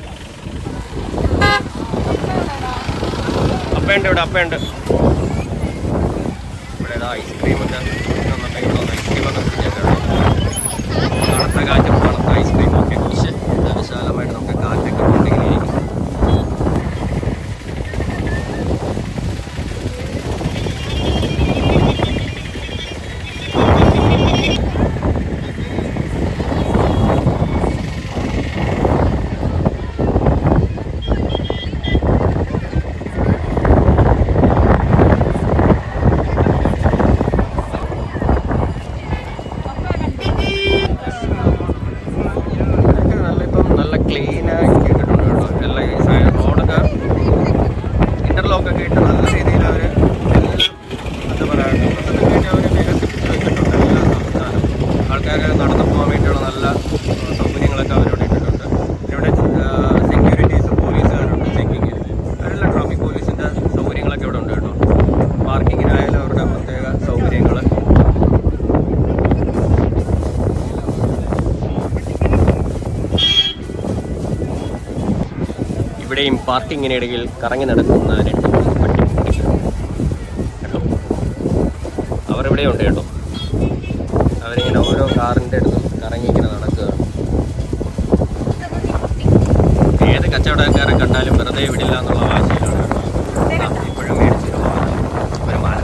S1: അപ്പയുണ്ട്, ഇവിടെ അപ്പയുണ്ട്. ഇവിടെ ഐസ്ക്രീമൊക്കെ ഐസ്ക്രീമൊക്കെ തണുത്ത കാറ്റും തണുത്ത ഐസ്ക്രീമൊക്കെ കുറിച്ച് വിശാലമായിട്ട് നമുക്ക് കാറ്റൊക്കെ ഉണ്ടെങ്കിൽ ഇരിക്കും. ഇവിടെയും പാർക്കിങ്ങിനിടയിൽ കറങ്ങി നടക്കുന്ന 2 പട്ടി കേട്ടോ. അവരിവിടെ ഉണ്ട് കേട്ടോ. അവരിങ്ങനെ ഓരോ കാറിൻ്റെ അടുത്തും കറങ്ങി ഇങ്ങനെ നടക്കുകയാണ്. ഏത് കച്ചവടക്കാരെ കണ്ടാലും വെറുതെ വിടില്ല എന്നുള്ള വാശിയിലാണ് ഇപ്പോഴും മേടിച്ചിട്ട് ഒരു മാല.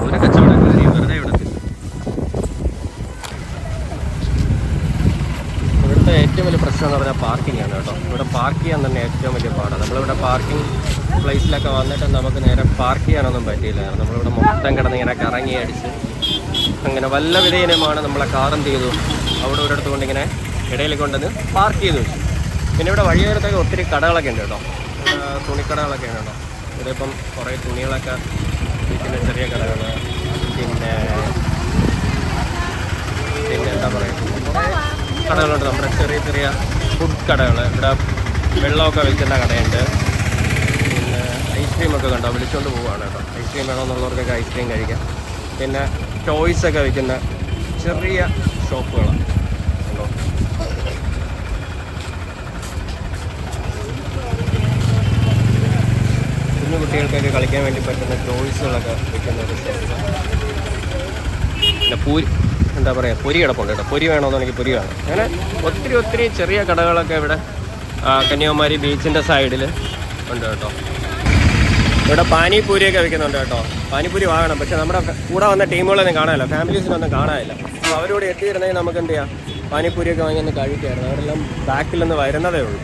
S1: ഒരു കച്ചവടക്കാരെയും വെറുതെ വിടത്തില്ല. ഇവിടുത്തെ ഏറ്റവും വലിയ പ്രശ്നം എന്ന് പറഞ്ഞാൽ പാർക്കിംഗ് ആണ് കേട്ടോ. ഇവിടെ പാർക്ക് ചെയ്യാൻ തന്നെ ഏറ്റവും വലിയ പാടാണ്. നമ്മളിവിടെ പാർക്കിംഗ് പ്ലേസിലൊക്കെ വന്നിട്ട് നമുക്ക് നേരെ പാർക്ക് ചെയ്യാനൊന്നും പറ്റിയില്ല. നമ്മളിവിടെ മൊത്തം കിടന്ന് ഇങ്ങനെ കറങ്ങി അടിച്ച് അങ്ങനെ വല്ല വിധേയനമാണ് നമ്മളെ കാറും ചെയ്തു അവിടെ ഒരിടത്ത് കൊണ്ടിങ്ങനെ ഇടയിൽ കൊണ്ടുവന്ന് പാർക്ക് ചെയ്തു വെച്ചു. പിന്നെ ഇവിടെ വഴിയോരത്തൊക്കെ ഒത്തിരി കടകളൊക്കെ ഉണ്ട് കേട്ടോ. തുണിക്കടകളൊക്കെ ഉണ്ട് കേട്ടോ. ഇവിടെ ഇപ്പം കുറേ തുണികളൊക്കെ വിൽക്കുന്ന ചെറിയ കടകൾ, പിന്നെ എന്താ പറയുക, കുറേ കടകളുണ്ട്. നമ്മുടെ ചെറിയ ചെറിയ ഫുഡ് കടകൾ. ഇവിടെ വെള്ളമൊക്കെ വിൽക്കുന്ന കടയുണ്ട്. പിന്നെ ഐസ്ക്രീമൊക്കെ കണ്ടോ, വിളിച്ചുകൊണ്ട് പോവുകയാണ് കേട്ടോ. ഐസ്ക്രീം വേണമെന്നുള്ളവർക്കൊക്കെ ഐസ്ക്രീം കഴിക്കാം. പിന്നെ ടോയ്സൊക്കെ വിൽക്കുന്ന ചെറിയ ഷോപ്പുകളാണ് കേട്ടോ. കുഞ്ഞു കുട്ടികൾക്കൊക്കെ കളിക്കാൻ വേണ്ടി പറ്റുന്ന ടോയ്സുകളൊക്കെ വിൽക്കുന്ന ഒരു ഷോപ്പ്. പിന്നെ എന്താ പറയുക, പൊരി കിടപ്പുണ്ട് കേട്ടോ. പൊരി വേണമെന്നുണ്ടെങ്കിൽ പൊരി വേണം. അങ്ങനെ ഒത്തിരി ഒത്തിരി ചെറിയ കടകളൊക്കെ ഇവിടെ കന്യാകുമാരി ബീച്ചിൻ്റെ സൈഡിൽ ഉണ്ട് കേട്ടോ. ഇവിടെ പാനിപൂരിയൊക്കെ വിൽക്കുന്നുണ്ട് കേട്ടോ. പാനിപൂരി വാങ്ങണം. പക്ഷെ നമ്മുടെ കൂടെ വന്ന ടീമുകളൊന്നും കാണാനില്ല, ഫാമിലീസിനൊന്നും കാണാനില്ല. അപ്പോൾ അവരോട് എത്തിയിരുന്നെങ്കിൽ നമുക്ക് എന്ത് ചെയ്യാം, പാനിപൂരിയൊക്കെ വാങ്ങി ഒന്ന് കഴിക്കായിരുന്നു. അവരെല്ലാം ബാക്കിൽ നിന്ന് വരുന്നതേ ഉള്ളൂ.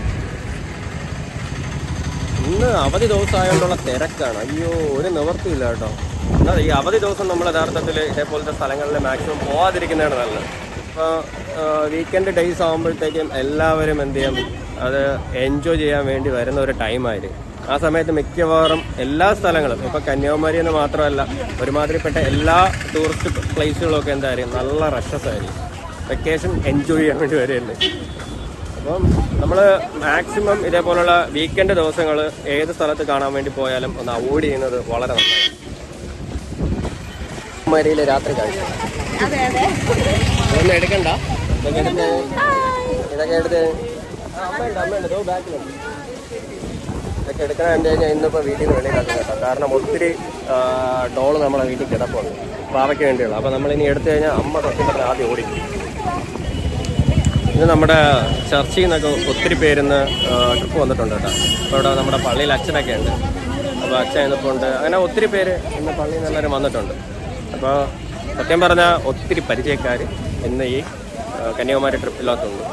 S1: ഇന്ന് അവധി ദിവസമായതുകൊണ്ടുള്ള തിരക്കാണ്. അയ്യോ, ഒരു നിവർത്തിയില്ല കേട്ടോ. എന്നാൽ ഈ അവധി ദിവസം നമ്മൾ യഥാർത്ഥത്തിൽ ഇതേപോലത്തെ സ്ഥലങ്ങളിൽ മാക്സിമം പോകാതിരിക്കുന്നതാണ് നല്ലത്. ഇപ്പോൾ വീക്കെൻഡ് ഡേയ്സ് ആകുമ്പോഴത്തേക്കും എല്ലാവരും എന്ത് ചെയ്യും, അത് എൻജോയ് ചെയ്യാൻ വേണ്ടി വരുന്ന ഒരു ടൈമായിരിക്കും. ആ സമയത്ത് മിക്കവാറും എല്ലാ സ്ഥലങ്ങളും, ഇപ്പോൾ കന്യാകുമാരി എന്ന് മാത്രമല്ല, ഒരുമാതിരിപ്പെട്ട എല്ലാ ടൂറിസ്റ്റ് പ്ലേസുകളൊക്കെ എന്തായിരിക്കും, നല്ല റഷസ് ആയിരിക്കും. വെക്കേഷൻ എൻജോയ് ചെയ്യാൻ വേണ്ടി വരെയുണ്ട്. അപ്പം നമ്മൾ മാക്സിമം ഇതേപോലുള്ള വീക്കെൻഡ് ദിവസങ്ങൾ ഏത് സ്ഥലത്ത് കാണാൻ വേണ്ടി പോയാലും ഒന്ന് അവോയ്ഡ് ചെയ്യുന്നത് വളരെ നന്നായി. കന്യാകുമാരിയിലെ രാത്രി കാഴ്ച ഒന്നും എടുക്കണ്ട. ഇതൊക്കെ എടുത്ത് അമ്മയുണ്ട് ബാക്കിലുണ്ട്. ഇതൊക്കെ എടുക്കണം. എന്താ കഴിഞ്ഞാൽ ഇന്നിപ്പോൾ വീട്ടിൽ നിന്ന് വെളിയിലാക്കും കേട്ടോ. കാരണം ഒത്തിരി ഡോള് നമ്മളെ വീട്ടിൽ കിടപ്പുണ്ട് പാവയ്ക്ക് വേണ്ടിയുള്ള. അപ്പോൾ നമ്മളിനി എടുത്തു കഴിഞ്ഞാൽ അമ്മ സത്യം പറഞ്ഞാൽ ആദ്യം ഓടിക്കും. ഇത് നമ്മുടെ ചർച്ചയിൽ നിന്നൊക്കെ ഒത്തിരി പേരിന്ന് ട്രിപ്പ് വന്നിട്ടുണ്ട് കേട്ടോ. അപ്പോൾ ഇവിടെ നമ്മുടെ പള്ളിയിൽ അച്ഛനൊക്കെ ഉണ്ട്. അപ്പോൾ അച്ഛൻ ഇന്നിപ്പോണ്ട്. അങ്ങനെ ഒത്തിരി പേര് ഇന്ന് പള്ളിയിൽ നിന്ന് എല്ലാവരും വന്നിട്ടുണ്ട്. അപ്പോൾ സത്യം പറഞ്ഞാൽ ഒത്തിരി പരിചയക്കാർ ഇന്ന് ഈ കന്യാകുമാരി ട്രിപ്പില്ലാത്തുണ്ട്.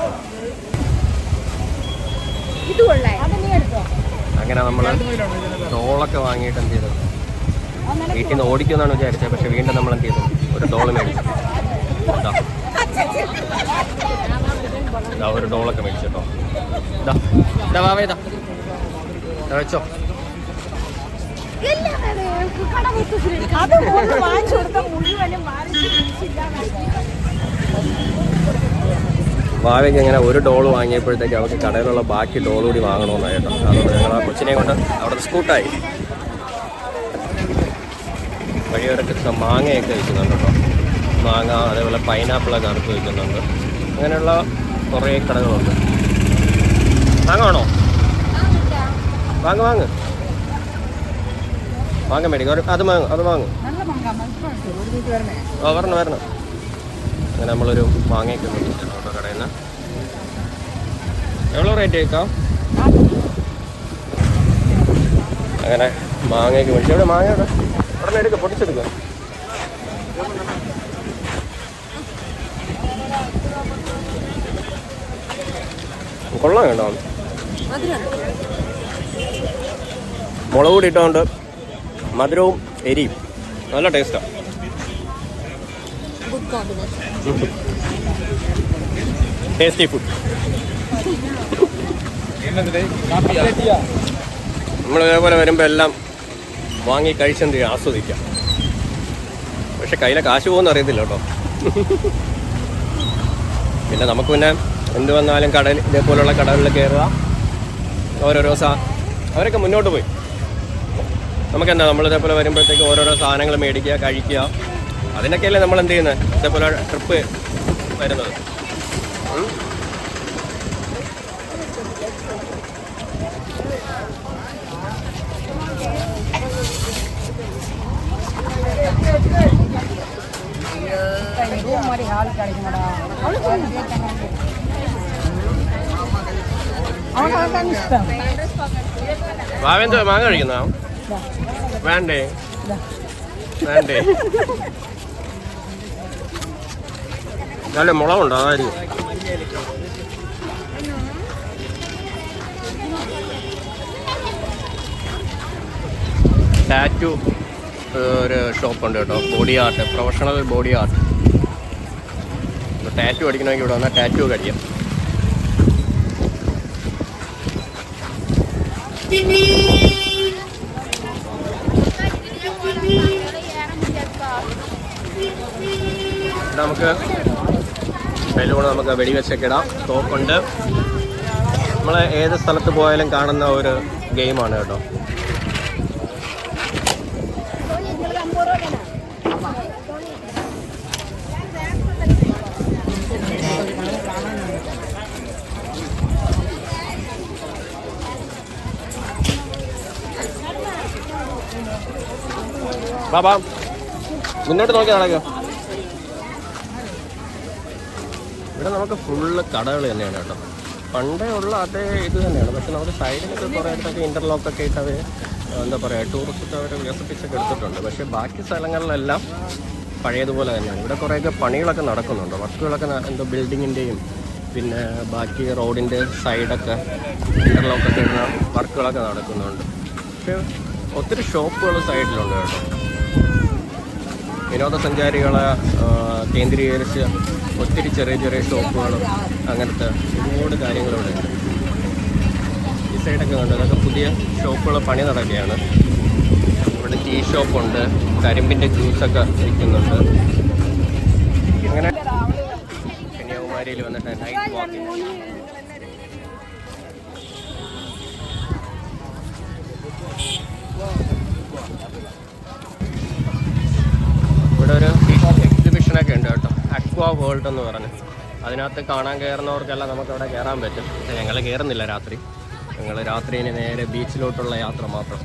S1: അങ്ങനെ നമ്മൾ ഡോളൊക്കെ വാങ്ങിയിട്ട് എന്ത് ചെയ്തു, വീട്ടിൽ നിന്ന് ഓടിക്കുമെന്നാണ് വിചാരിച്ചത്. പക്ഷെ വീണ്ടും നമ്മൾ എന്ത് ചെയ്തു, ഒരു ഡോള് മേടിച്ചു. ഒരു ഡോളൊക്കെ മേടിച്ചു കേട്ടോ. ഇതാ വാവേ, ഇതാ വെച്ചോ. വാവയ്ക്ക് ഇങ്ങനെ ഒരു ഡോള് വാങ്ങിയപ്പോഴത്തേക്ക് അവർക്ക് കടയിലുള്ള ബാക്കി ഡോൾ കൂടി വാങ്ങണമെന്നാണ് കേട്ടോ. അതുകൊണ്ട് ഞങ്ങൾ ആ കൊച്ചിനെ കൊണ്ട് അവിടെ സ്കൂട്ടായി. വഴിയോരൊക്കെ മാങ്ങയൊക്കെ വയ്ക്കുന്നുണ്ട് കേട്ടോ. മാങ്ങ, അതേപോലെ പൈനാപ്പിളൊക്കെ അടുത്ത് വയ്ക്കുന്നുണ്ട്. അങ്ങനെയുള്ള കുറേ കടകളുണ്ട്. വാങ്ങാണോ? വാങ്ങ് മേടിക്കും. അത് വാങ്ങും. വരണം. അങ്ങനെ നമ്മളൊരു മാങ്ങയൊക്കെ മേടിച്ചിട്ടുണ്ട് കേട്ടോ കടയിൽ നിന്ന്. എவ்வளோ റേറ്റ് കേൾക്കാം? അങ്ങനെ മാങ്ങയൊക്കെ മേടിച്ചു. എവിടെ മാങ്ങ? ഉടനെ എടുക്കുക, പൊട്ടിച്ചെടുക്കുക. കൊള്ളാം കേട്ടോ. മുളക് കൂടി ഇട്ടുകൊണ്ട് മധുരവും എരിയും നല്ല ടേസ്റ്റാണ്. Tasty food. നമ്മൾ ഇതേപോലെ വരുമ്പോൾ എല്ലാം വാങ്ങി കഴിച്ചെന്ത് ചെയ്യാം, ആസ്വദിക്കാം. പക്ഷെ കയ്യിലെ കാശ് പോകുമെന്ന് അറിയത്തില്ല കേട്ടോ. പിന്നെ നമുക്ക് പിന്നെ എന്ത് വന്നാലും കടൽ ഇതേപോലുള്ള കടകളിൽ കയറുക, ഓരോരോ അവരൊക്കെ മുന്നോട്ട് പോയി. നമുക്കെന്താ, നമ്മളിതേപോലെ വരുമ്പോഴത്തേക്ക് ഓരോരോ സാധനങ്ങൾ മേടിക്കുക, കഴിക്കുക. അതിനൊക്കെയല്ലേ നമ്മൾ എന്ത് ചെയ്യുന്നത്, ഇതേപോലെ ട്രിപ്പ് വരുന്നത്. വാവെന്തോ മാങ്ങ കഴിക്കുന്ന വേണ്ടേ? നല്ല മുളകുണ്ടോ? അതായിരിക്കും. ടാറ്റു ഒരു ഷോപ്പുണ്ട് കേട്ടോ, body art, professional body art. Tattoo അടിക്കണമെങ്കിൽ ഇവിടെ വന്നാൽ ടാറ്റു ഒക്കെ അടിക്കാം. നമുക്ക് ബലൂൺ നമുക്ക് വെടിവെച്ചൊക്കെ ഇടാം. തോക്കുണ്ട്. നമ്മൾ ഏത് സ്ഥലത്ത് പോയാലും കാണുന്ന ഒരു ഗെയിമാണ് കേട്ടോ. ബാബാ മുന്നോട്ട് നോക്കി നടക്കുക. ഇവിടെ നമുക്ക് ഫുള്ള് കടകൾ തന്നെയാണ് കേട്ടോ. പണ്ടേ ഉള്ള അതേ ഇത് തന്നെയാണ്. പക്ഷെ നമുക്ക് സൈഡിലൊക്കെ കുറേ അടുത്തൊക്കെ ഇൻ്റർലോക്കൊക്കെ ഇട്ട് അവർ എന്താ പറയുക, ടൂറിസ്റ്റ് അവർ വികസിപ്പിച്ചൊക്കെ എടുത്തിട്ടുണ്ട്. പക്ഷേ ബാക്കി സ്ഥലങ്ങളിലെല്ലാം പഴയതുപോലെ തന്നെയാണ്. ഇവിടെ കുറേയൊക്കെ പണികളൊക്കെ നടക്കുന്നുണ്ട്, വർക്കുകളൊക്കെ എന്തോ ബിൽഡിങ്ങിൻ്റെയും പിന്നെ ബാക്കി റോഡിൻ്റെ സൈഡൊക്കെ ഇൻ്റർലോക്കൊക്കെ ഇടുന്ന വർക്കുകളൊക്കെ നടക്കുന്നുണ്ട്. പക്ഷേ ഒത്തിരി ഷോപ്പുകൾ സൈഡിലുണ്ട് കേട്ടോ. വിനോദസഞ്ചാരികളെ കേന്ദ്രീകരിച്ച് ഒത്തിരി ചെറിയ ചെറിയ ഷോപ്പുകളും അങ്ങനത്തെ ഒരുപാട് കാര്യങ്ങളിവിടെ ഉണ്ട്. ഈ സൈഡൊക്കെ ഉണ്ട്, അതൊക്കെ പുതിയ ഷോപ്പുകൾ പണി നടക്കുകയാണ്. ഇവിടെ ടീ ഷോപ്പുണ്ട്, കരിമ്പിൻ്റെ ജ്യൂസൊക്കെ വിൽക്കുന്നുണ്ട്. അങ്ങനെ കന്യാകുമാരിയിൽ വന്നിട്ട് നൈറ്റ് വാക്കിംഗ്. ഇവിടെ ഒരു എക്സിബിഷനൊക്കെ ഉണ്ട് കേട്ടോ, അക്വാ വേൾഡ് എന്ന് പറഞ്ഞ്. അതിനകത്ത് കാണാൻ കയറുന്നവർക്കെല്ലാം നമുക്കവിടെ കയറാൻ പറ്റും. പക്ഷേ ഞങ്ങൾ കയറുന്നില്ല രാത്രി. ഞങ്ങൾ രാത്രിന് നേരെ ബീച്ചിലോട്ടുള്ള യാത്ര മാത്രം.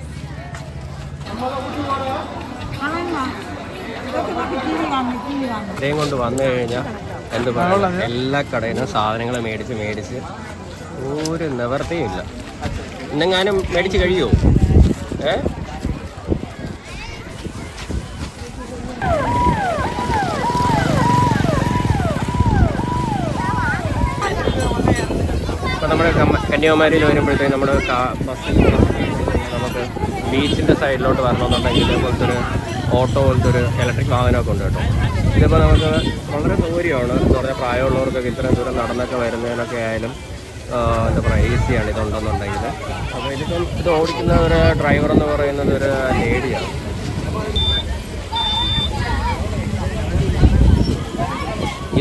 S1: ഇതേം കൊണ്ട് വന്നു കഴിഞ്ഞാൽ എന്ത് പറയുക, എല്ലാ കടയിൽ നിന്നും സാധനങ്ങൾ മേടിച്ച് ഒരു നിവർത്തിയും ഇല്ല. ഇന്നെങ്ങാനും മേടിച്ച് കഴിയുമോ? നമ്മുടെ കന്യാകുമാരിയിൽ വരുമ്പോഴത്തേക്ക് നമ്മൾ ബസ്സിൽ നമുക്ക് ബീച്ചിൻ്റെ സൈഡിലോട്ട് വരണമെന്നുണ്ടെങ്കിൽ ഇതേപോലത്തെ ഒരു ഓട്ടോ പോലത്തെ ഒരു ഇലക്ട്രിക് വാഹനമൊക്കെ ഉണ്ട് കേട്ടോ. ഇതിപ്പോൾ നമുക്ക് വളരെ സൗകര്യമാണ്. എന്ന് പറഞ്ഞാൽ പ്രായമുള്ളവർക്കൊക്കെ ഇത്രയും ദൂരം നടന്നൊക്കെ വരുന്നതിനൊക്കെ ആയാലും എന്താ പറയുക ഈസിയാണ് ഇതുണ്ടെന്നുണ്ടെങ്കിൽ. അപ്പോൾ ഇത് ഓടിക്കുന്ന ഒരു ഡ്രൈവർ എന്ന് പറയുന്നത് ഒരു ലേഡിയാണ്.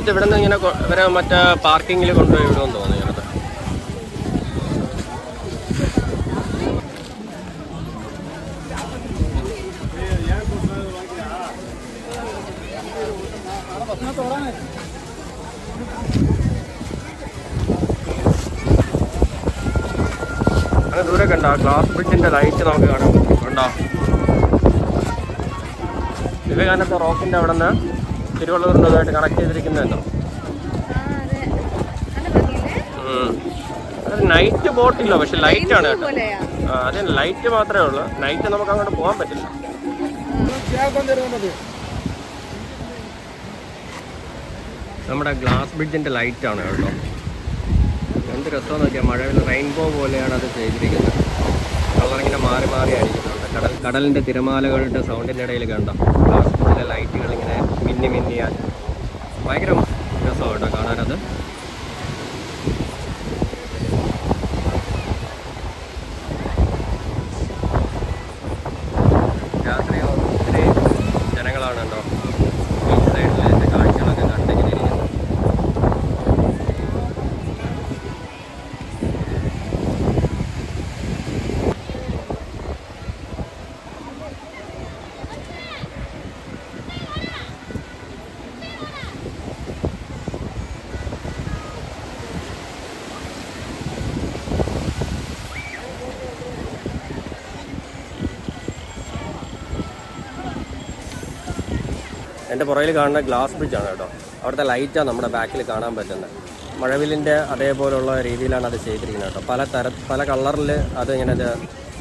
S1: ഇതിവിടെ നിന്ന് ഇങ്ങനെ ഇവരെ മറ്റേ പാർക്കിങ്ങിൽ കൊണ്ടുപോയി വിടുമെന്ന് തോന്നുന്നു ഞാനത്. അങ്ങനെ ദൂരെ കണ്ടോ ഗ്ലാസ് ബ്രിഡ്ജിന്റെ ലൈറ്റ് നമുക്ക് കാണാൻ പറ്റും. കണ്ടോ വിവേകാനന്ദ റോക്കിന്റെ അവിടെ നിന്ന് തിരുവള്ളൂരിൻ്റെ ഇതുമായിട്ട് കണക്ട് ചെയ്തിരിക്കുന്നതല്ലോ. അത് നൈറ്റ് ബോട്ടില്ല, പക്ഷെ ലൈറ്റാണ് കേട്ടോ. അതെ ലൈറ്റ് മാത്രമേ ഉള്ളൂ. നൈറ്റ് നമുക്ക് അങ്ങോട്ട് പോകാൻ പറ്റില്ല. നമ്മുടെ ഗ്ലാസ് ബ്രിഡ്ജിന്റെ ലൈറ്റാണ് കേട്ടോ. എന്ത് രസമെന്ന് നോക്കിയാൽ മഴവിൽ റെയിൻബോ പോലെയാണ് അത് ചെയ്തിരിക്കുന്നത്. കളറിങ്ങനെ മാറി മാറി അടിക്കുന്നുണ്ട്. കടലിൻ്റെ തിരമാലകളുടെ സൗണ്ടിൻ്റെ ഇടയിൽ കണ്ടോ ഗ്ലാസ് ബ്രിഡ്ജിലെ ലൈറ്റുകൾ ഇങ്ങനെ മിന്നി മിന്നിയാൽ ഭയങ്കര രസമാണ് കേട്ടോ കാണാനത്. രാത്രി ഒത്തിരി ജനങ്ങളാണ് കേട്ടോ ബീച്ച് സൈഡിലെ കാഴ്ചകളൊക്കെ കണ്ടിങ്ങനെ ഇരിക്കുന്നത്. എൻ്റെ പുറകിൽ കാണുന്ന ഗ്ലാസ് ബ്രിഡ്ജാണ് കേട്ടോ. അവിടുത്തെ ലൈറ്റാണ് നമ്മുടെ ബാക്കിൽ കാണാൻ പറ്റുന്നത്. മഴവില്ലിൻ്റെ അതേപോലുള്ള രീതിയിലാണ് അത് ചെയ്തിരിക്കുന്നത് കേട്ടോ. പല കളറിൽ അത് ഇങ്ങനെ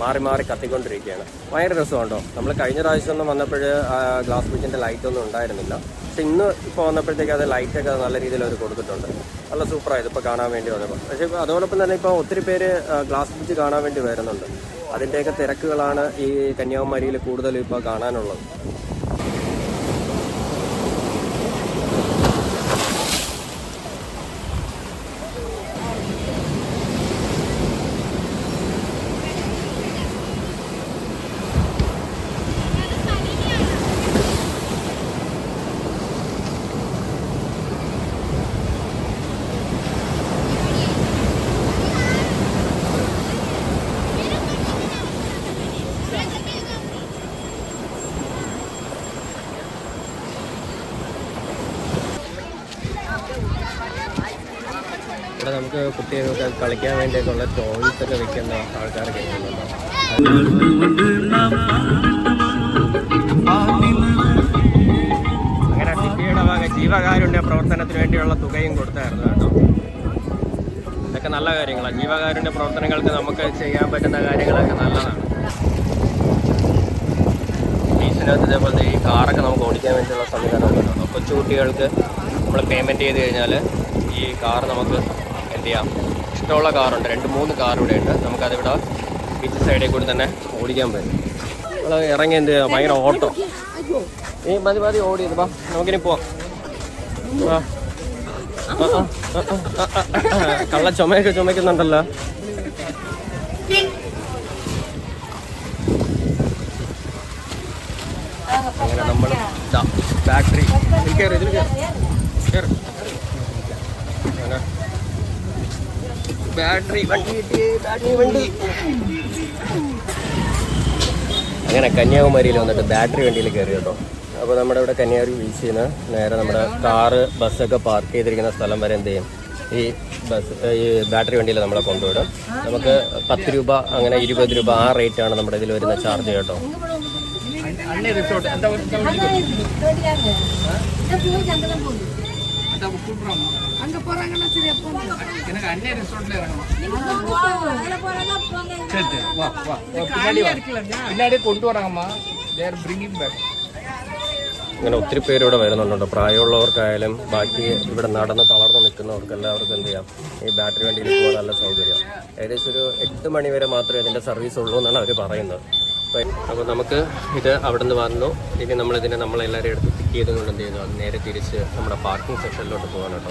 S1: മാറി മാറി കത്തിക്കൊണ്ടിരിക്കുകയാണ്. ഭയങ്കര രസമാണ് കേട്ടോ. നമ്മൾ കഴിഞ്ഞ പ്രാവശ്യം വന്നപ്പോൾ ഗ്ലാസ് ബ്രിഡ്ജിൻ്റെ ലൈറ്റൊന്നും ഉണ്ടായിരുന്നില്ല. പക്ഷെ ഇന്ന് ഇപ്പോൾ വന്നപ്പോഴത്തേക്ക് അത് ലൈറ്റൊക്കെ നല്ല രീതിയിൽ അവർ കൊടുത്തിട്ടുണ്ട്. നല്ല സൂപ്പറായത് ഇപ്പോൾ കാണാൻ വേണ്ടി വന്നപ്പോൾ. പക്ഷേ അതോടൊപ്പം തന്നെ ഇപ്പോൾ ഒത്തിരി പേര് ഗ്ലാസ് ബ്രിഡ്ജ് കാണാൻ വേണ്ടി വരുന്നുണ്ട്. അതിൻ്റെയൊക്കെ തിരക്കുകളാണ് ഈ കന്യാകുമാരിയിൽ കൂടുതലും ഇപ്പോൾ കാണാനുള്ളത്. ഇവിടെ നമുക്ക് കുട്ടികൾക്ക് കളിക്കാൻ വേണ്ടിയൊക്കെയുള്ള ടോയ്സ് ഒക്കെ വെക്കുന്ന ആൾക്കാരൊക്കെ ഇരിക്കുന്നുണ്ടോ. അങ്ങനെ സിറ്റിയുടെ ഭാഗം ജീവകാരുണ്യ പ്രവർത്തനത്തിന് വേണ്ടിയുള്ള തുകയും കൊടുത്തായിരുന്നു കേട്ടോ. ഇതൊക്കെ നല്ല കാര്യങ്ങളാണ്. ജീവകാരുണ്യ പ്രവർത്തനങ്ങൾക്ക് നമുക്ക് ചെയ്യാൻ പറ്റുന്ന കാര്യങ്ങളൊക്കെ നല്ലതാണ്. ബീച്ചിനകത്ത് ഇതേപോലത്തെ ഈ കാറൊക്കെ നമുക്ക് ഓടിക്കാൻ വേണ്ടിയുള്ള സംവിധാനമൊക്കെ ഉണ്ടോ. കൊച്ചുകുട്ടികൾക്ക് നമ്മൾ പേയ്മെൻറ്റ് ചെയ്ത് കഴിഞ്ഞാൽ ഈ കാർ നമുക്ക് എന്ത് ചെയ്യാം. ഇഷ്ടമുള്ള കാറുണ്ട്, 2-3 കാർ ഇവിടെ ഉണ്ട്. നമുക്കതിവിടെ ബീച്ച് സൈഡിൽ കൂടി തന്നെ ഓടിക്കാൻ പറ്റും. നമ്മൾ ഇറങ്ങി എന്ത് ചെയ്യാം, ഭയങ്കര ഓട്ടോ. ഈ മതി ഓടിയത് വാ, നമുക്കിനി പോവാം. കള്ള ചുമക്കുന്നുണ്ടല്ലോ. അങ്ങനെ നമ്മൾ ഫാക്ടറി ബാറ്ററി വണ്ടി. അങ്ങനെ കന്യാകുമാരിയിൽ വന്നിട്ട് ബാറ്ററി വണ്ടിയിൽ കയറി കേട്ടോ. അപ്പോൾ നമ്മുടെ ഇവിടെ കന്യാകുമാരി ബീച്ചിൽ നിന്ന് നേരെ നമ്മുടെ കാറ് ബസ്സൊക്കെ പാർക്ക് ചെയ്തിരിക്കുന്ന സ്ഥലം വരെ എന്ത് ചെയ്യും, ഈ ബാറ്ററി വണ്ടിയിൽ നമ്മളെ കൊണ്ടുവിടും. നമുക്ക് 10 രൂപ അങ്ങനെ 20 രൂപ ആ റേറ്റാണ് നമ്മുടെ ഇതിൽ വരുന്ന ചാർജ് കേട്ടോ.
S4: பின்னாடி கொண்டு வராங்கம்மா. they are bringing back.
S1: ഇങ്ങനെ ഒത്തിരി പേര് ഇവിടെ വരുന്നുണ്ട്. പ്രായമുള്ളവർക്കായാലും ബാക്കി ഇവിടെ നടന്ന് തളർന്ന് നിൽക്കുന്നവർക്ക് എല്ലാവർക്കും എന്ത് ചെയ്യാം, ഈ ബാറ്ററി വണ്ടിയിൽ പോകാൻ നല്ല സൗകര്യം. ഏകദേശം ഒരു 8 മണി വരെ മാത്രമേ ഇതിൻ്റെ സർവീസ് ഉള്ളൂ എന്നാണ് അവർ പറയുന്നത്. അപ്പോൾ നമുക്ക് ഇത് അവിടെ നിന്ന് വന്നു. ഇനി നമ്മളിതിനെ നമ്മളെല്ലാവരും എടുത്ത് പിക്ക് ചെയ്തുകൊണ്ട് എന്ത് ചെയ്യുന്നു, അത് നേരെ തിരിച്ച് നമ്മുടെ പാർക്കിംഗ് സെക്ഷനിലോട്ട് പോകാനുണ്ടോ.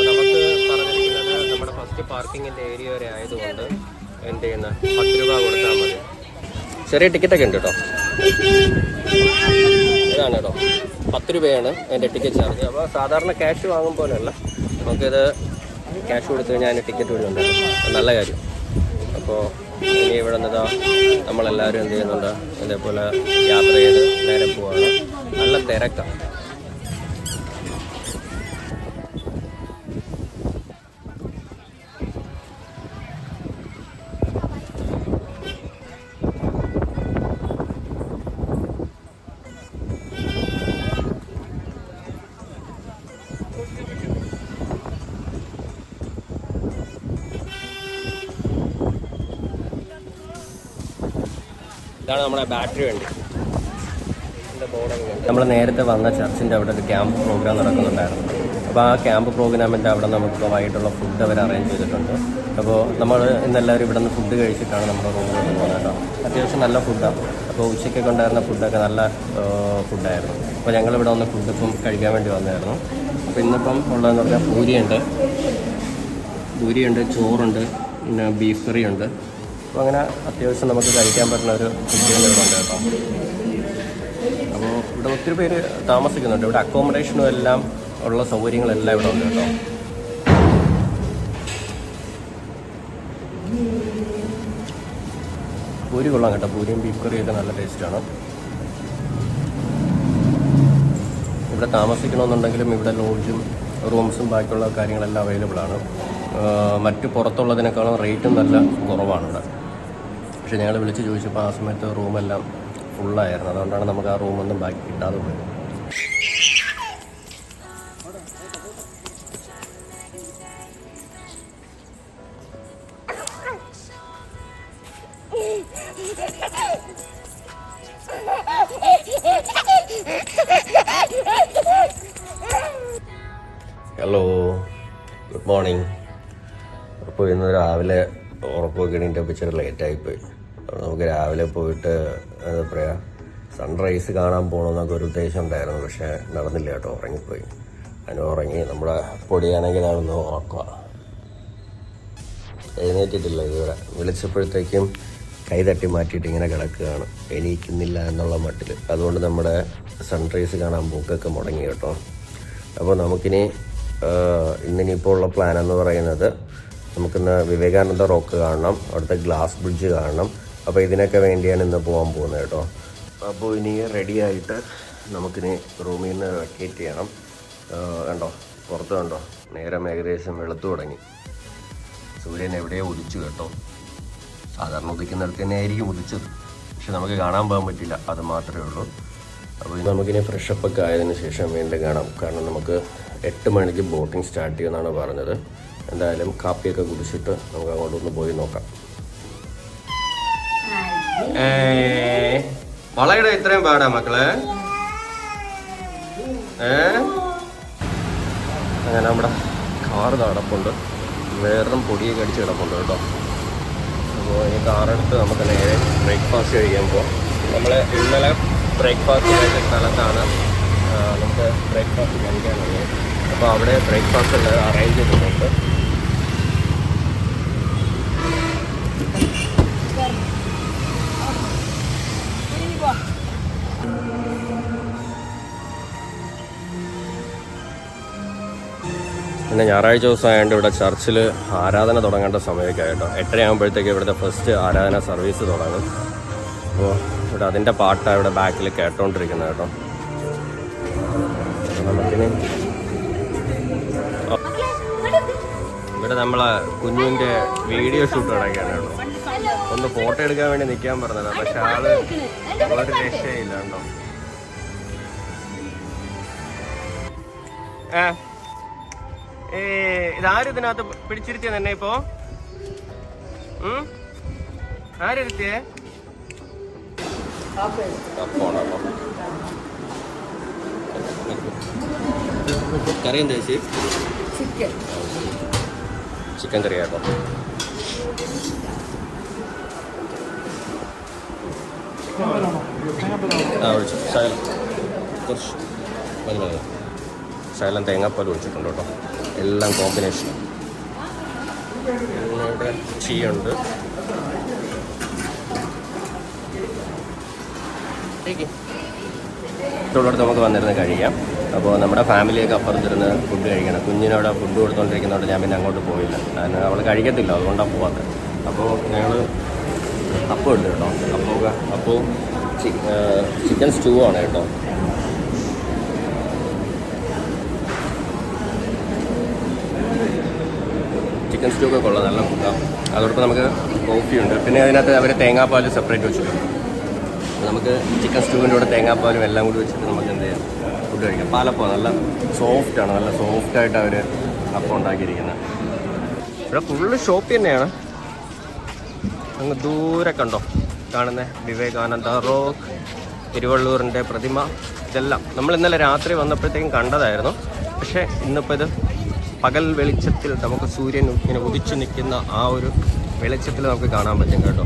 S1: നമുക്ക് പറഞ്ഞിരിക്കുന്നത് നമ്മുടെ ഫസ്റ്റ് പാർക്കിങ്ങിൻ്റെ ഏരിയ വരെ ആയതുകൊണ്ട് എന്ത് ചെയ്യുന്ന 10 രൂപ കൊടുത്താൽ മതി. ചെറിയ ടിക്കറ്റൊക്കെ ഉണ്ട് കേട്ടോ. ഇതാണ് കേട്ടോ, 10 രൂപയാണ് എൻ്റെ ടിക്കറ്റ് ചാർജ്. അപ്പോൾ സാധാരണ ക്യാഷ് വാങ്ങും പോലെയല്ല, നമുക്കിത് ക്യാഷ് കൊടുത്തു കഴിഞ്ഞാൽ അതിന് ടിക്കറ്റ് കൂടി ഉണ്ടാകും. നല്ല കാര്യം. അപ്പോൾ ഇനി ഇവിടെ നിന്നതാ നമ്മളെല്ലാവരും എന്ത് ചെയ്യുന്നുണ്ട്, ഇതേപോലെ യാത്ര ചെയ്ത് നേരെ പോവാണ്. നല്ല തിരക്കാണ്. ഇതാണ് നമ്മുടെ ബാറ്ററി വണ്ടി. നമ്മൾ നേരത്തെ വന്ന ചർച്ചിൻ്റെ അവിടെ ഒരു ക്യാമ്പ് പ്രോഗ്രാം നടക്കുന്നുണ്ടായിരുന്നു. അപ്പോൾ ആ ക്യാമ്പ് പ്രോഗ്രാമിൻ്റെ അവിടെ നമുക്ക് വൈകിട്ടുള്ള ഫുഡ് അവർ അറേഞ്ച് ചെയ്തിട്ടുണ്ട്. അപ്പോൾ നമ്മൾ ഇന്നെല്ലാവരും ഇവിടെ നിന്ന് ഫുഡ് കഴിച്ചിട്ടാണ് നമ്മുടെ റൂമിലോട്ട് പോകുന്നത് കേട്ടോ. അത്യാവശ്യം നല്ല ഫുഡാണ്. അപ്പോൾ ഉച്ചയ്ക്കൊക്കെ ഉണ്ടായിരുന്ന ഫുഡൊക്കെ നല്ല ഫുഡായിരുന്നു. അപ്പോൾ ഞങ്ങളിവിടെ വന്ന് ഫുഡ് ഇപ്പം കഴിക്കാൻ വേണ്ടി വന്നായിരുന്നു. അപ്പോൾ ഇന്നിപ്പം ഉള്ളതെന്ന് പറഞ്ഞാൽ പൂരിയുണ്ട്, ചോറുണ്ട്, പിന്നെ ബീഫ് കറി ഉണ്ട്. അപ്പോൾ അങ്ങനെ അത്യാവശ്യം നമുക്ക് കഴിക്കാൻ പറ്റുന്ന ഒരു ഫുഡ് ഇവിടെ ഉണ്ട് കേട്ടോ. അപ്പോൾ ഇവിടെ ഒത്തിരി പേര് താമസിക്കുന്നുണ്ട്. ഇവിടെ അക്കോമഡേഷനും എല്ലാം ഉള്ള സൗകര്യങ്ങളെല്ലാം ഇവിടെ ഉണ്ട് കേട്ടോ. പൂരി കൊള്ളാം കേട്ടോ. പൂരിയും ബീഫ് കറിയൊക്കെ നല്ല ടേസ്റ്റാണ്. ഇവിടെ താമസിക്കണമെന്നുണ്ടെങ്കിലും ഇവിടെ ലോഡ്ജും റൂംസും ബാക്കിയുള്ള കാര്യങ്ങളെല്ലാം അവൈലബിൾ ആണ്. മറ്റ് പുറത്തുള്ളതിനേക്കാളും റേറ്റും നല്ല കുറവാണ് ഇവിടെ. പക്ഷെ ഞങ്ങൾ വിളിച്ച് ചോദിച്ചപ്പോൾ ആ സമയത്ത് റൂമെല്ലാം ഫുള്ളായിരുന്നു. അതുകൊണ്ടാണ് നമുക്ക് ആ റൂമൊന്നും ബാക്കി കിട്ടാതെ പോയത്. Hello, good morning. അപ്പോൾ ഇന്ന് രാവിലെ ഉറപ്പൊക്കെ എണീറ്റപ്പോൾ ഇച്ചിരി ലേറ്റായിപ്പോയി. നമുക്ക് രാവിലെ പോയിട്ട് എന്താ പറയുക, സൺറൈസ് കാണാൻ പോകണമെന്നൊക്കെ ഒരു ഉദ്ദേശം ഉണ്ടായിരുന്നു. പക്ഷേ നടന്നില്ല കേട്ടോ, ഉറങ്ങിപ്പോയി. അതിന് ഉറങ്ങി. നമ്മുടെ പൊടിയാണെങ്കിൽ അതൊന്ന് ഉറക്കുക. എഴുന്നേറ്റിട്ടില്ല ഇതുവരെ. വിളിച്ചപ്പോഴത്തേക്കും കൈ തട്ടി മാറ്റിയിട്ട് ഇങ്ങനെ കിടക്കുകയാണ്, എണീക്കുന്നില്ല എന്നുള്ള മട്ടിൽ. അതുകൊണ്ട് നമ്മുടെ സൺറൈസ് കാണാൻ പോക്കൊക്കെ മുടങ്ങി കേട്ടോ. അപ്പോൾ നമുക്കിനി ഇന്നിനിപ്പോൾ ഉള്ള പ്ലാൻ എന്ന് പറയുന്നത്, നമുക്കിന്ന് വിവേകാനന്ദ റോക്ക് കാണണം, അവിടുത്തെ ഗ്ലാസ് ബ്രിഡ്ജ് കാണണം. അപ്പോൾ ഇതിനൊക്കെ വേണ്ടിയാണ് ഇന്ന് പോകാൻ പോകുന്നത് കേട്ടോ. അപ്പോൾ ഇനി റെഡിയായിട്ട് നമുക്കിനി റൂമിൽ നിന്ന് വെക്കേറ്റ് ചെയ്യണം. കണ്ടോ, പുറത്ത് കണ്ടോ, നേരം ഏകദേശം വെളുത്തു തുടങ്ങി. സൂര്യൻ എവിടെയോ ഉദിച്ചു കേട്ടോ. സാധാരണ ഉദിക്കുന്നിടത്ത് തന്നെ ആയിരിക്കും ഉദിച്ചത്, പക്ഷെ നമുക്ക് കാണാൻ പോകാൻ പറ്റില്ല, അത് മാത്രമേ ഉള്ളൂ. അപ്പോൾ നമുക്കിനി ഫ്രഷപ്പൊക്കെ ആയതിനു ശേഷം വീണ്ടും കാണാം. കാരണം നമുക്ക് 8 മണിക്ക് ബോട്ടിംഗ് സ്റ്റാർട്ട് ചെയ്യുമെന്നാണ് പറഞ്ഞത്. എന്തായാലും കാപ്പിയൊക്കെ കുടിച്ചിട്ട് നമുക്ക് അങ്ങോട്ടൊന്ന് പോയി നോക്കാം. വളയുടെ ഇത്രയും പാടാ മക്കളെ. അങ്ങനെ നമ്മുടെ കാറ് കിടപ്പുണ്ട്, വേറെ പൊടിയൊക്കെ അടിച്ച് കിടപ്പുണ്ട് കേട്ടോ. അപ്പോൾ ഈ കാറെടുത്ത് നമുക്ക് നേരെ ബ്രേക്ക്ഫാസ്റ്റ് കഴിക്കാൻ പോകാം. നമ്മൾ ഇന്നലെ ബ്രേക്ക്ഫാസ്റ്റ് കഴിച്ച സ്ഥലത്താണ് നമുക്ക് ബ്രേക്ക്ഫാസ്റ്റ് കഴിക്കാനുള്ളത്. അപ്പോൾ അവിടെ ബ്രേക്ക്ഫാസ്റ്റ് എല്ലാം അറേഞ്ച് ചെയ്തിട്ടുണ്ട്. പിന്നെ ഞായറാഴ്ച ദിവസം ആയതുകൊണ്ട് ഇവിടെ ചർച്ചിൽ ആരാധന തുടങ്ങേണ്ട സമയമൊക്കെ ആയിട്ടോ. 8:30 ആകുമ്പോഴത്തേക്ക് ഇവിടുത്തെ ഫസ്റ്റ് ആരാധന സർവീസ് തുടങ്ങും. അപ്പോൾ ഇവിടെ അതിൻ്റെ പാട്ടാണ് ഇവിടെ ബാക്കിൽ കേട്ടോണ്ടിരിക്കുന്നത് കേട്ടോ. നമുക്കിനി ഇവിടെ നമ്മളെ കുഞ്ഞിൻ്റെ വീഡിയോ ഷൂട്ട് നടക്കുകയാണ് കേട്ടോ. ഒന്ന് ഫോട്ടോ എടുക്കാൻ വേണ്ടി നിൽക്കാൻ പറഞ്ഞതാണ്, പക്ഷെ ആള് ഒരു രക്ഷയില്ല കേട്ടോ. ഇതാരും ഇതിനകത്ത് പിടിച്ചിരുത്തിയ തന്നെ ഇപ്പോ ആരിരുത്തിയേ? അപ്പമാണ് കറി എന്താ ചേച്ചി? ചിക്കൻ കറി ആട്ടോ. ഒഴിച്ചു ശകലം കുറച്ച് മതി. ശകലം തേങ്ങാപ്പാൽ ഒഴിച്ചിട്ടുണ്ട് കേട്ടോ. എല്ലാം കോമ്പിനേഷൻ. ഇവിടെ ചീയുണ്ട്. തൊട്ടടുത്ത് നമുക്ക് വന്നിരുന്ന് കഴിയാം. അപ്പോൾ നമ്മുടെ ഫാമിലിയൊക്കെ അപ്പുറത്തിരുന്ന് ഫുഡ് കഴിക്കണം. കുഞ്ഞിനവിടെ ഫുഡ് കൊടുത്തുകൊണ്ടിരിക്കുന്നതുകൊണ്ട് ഞാൻ പിന്നെ അങ്ങോട്ട് പോയില്ല. കാരണം അവൾ കഴിക്കത്തില്ല, അതുകൊണ്ടാണ് പോകാത്തത്. അപ്പോൾ ഞങ്ങൾ അപ്പം ഉണ്ട് കേട്ടോ. അപ്പോൾ ചിക്കൻ സ്റ്റൂ ആണ് കേട്ടോ. ചിക്കൻ സ്റ്റൂ ഒക്കെ കൊള്ളാം, നല്ല ഫുഡാണ്. അതോടൊപ്പം നമുക്ക് കോഫിയുണ്ട്. പിന്നെ അതിനകത്ത് അവർ തേങ്ങാപ്പാൽ സെപ്പറേറ്റ് വെച്ചിട്ടുണ്ട്. നമുക്ക് ചിക്കൻ സ്റ്റൂവിൻ്റെ കൂടെ തേങ്ങാപ്പാലും എല്ലാം കൂടി വെച്ചിട്ട് നമുക്ക് എന്ത് ചെയ്യാം, ഫുഡ് കഴിക്കാം. പാലപ്പം നല്ല സോഫ്റ്റാണ്, നല്ല സോഫ്റ്റായിട്ട് അവർ അപ്പം ഉണ്ടാക്കിയിരിക്കുന്നത്. ഇവിടെ ഫുള്ള് ഷോപ്പ് തന്നെയാണ്. അങ്ങ് ദൂരെ കണ്ടോ കാണുന്നത് വിവേകാനന്ദ റോക്ക്, തിരുവള്ളൂരിൻ്റെ പ്രതിമ, ഇതെല്ലാം നമ്മൾ ഇന്നലെ രാത്രി വന്നപ്പോഴത്തേക്കും കണ്ടതായിരുന്നു. പക്ഷേ ഇന്നിപ്പോൾ ഇത് പകൽ വെളിച്ചത്തിൽ നമുക്ക് സൂര്യൻ ഇങ്ങനെ ഉദിച്ചു നിൽക്കുന്ന ആ ഒരു വെളിച്ചത്തിൽ നമുക്ക് കാണാൻ പറ്റും കേട്ടോ.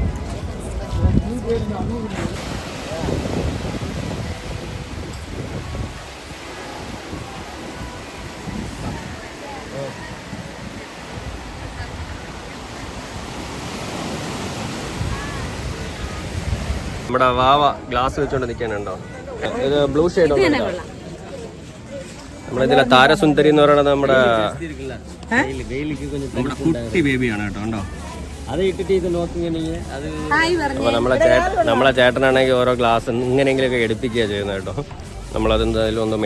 S1: നമ്മുടെ വാവ ഗ്ലാസ് വെച്ചോണ്ട് നിൽക്കാനുണ്ടോ? ഇത് ബ്ലൂ ഷെയ്ഡ് നമ്മളിതിലെ താരസുന്ദരി എന്ന് പറയുന്നത് നമ്മുടെ കുട്ടി ബേബിയാണ് കേട്ടോ. ഉണ്ടോ? അപ്പൊ നമ്മളെ ചേട്ടനാണെങ്കിൽ ഓരോ ഗ്ലാസ് ഇങ്ങനെയെങ്കിലുമൊക്കെ എടുപ്പിക്കുക ചെയ്യുന്നത് കേട്ടോ. നമ്മളതെന്തായാലും ഒന്ന്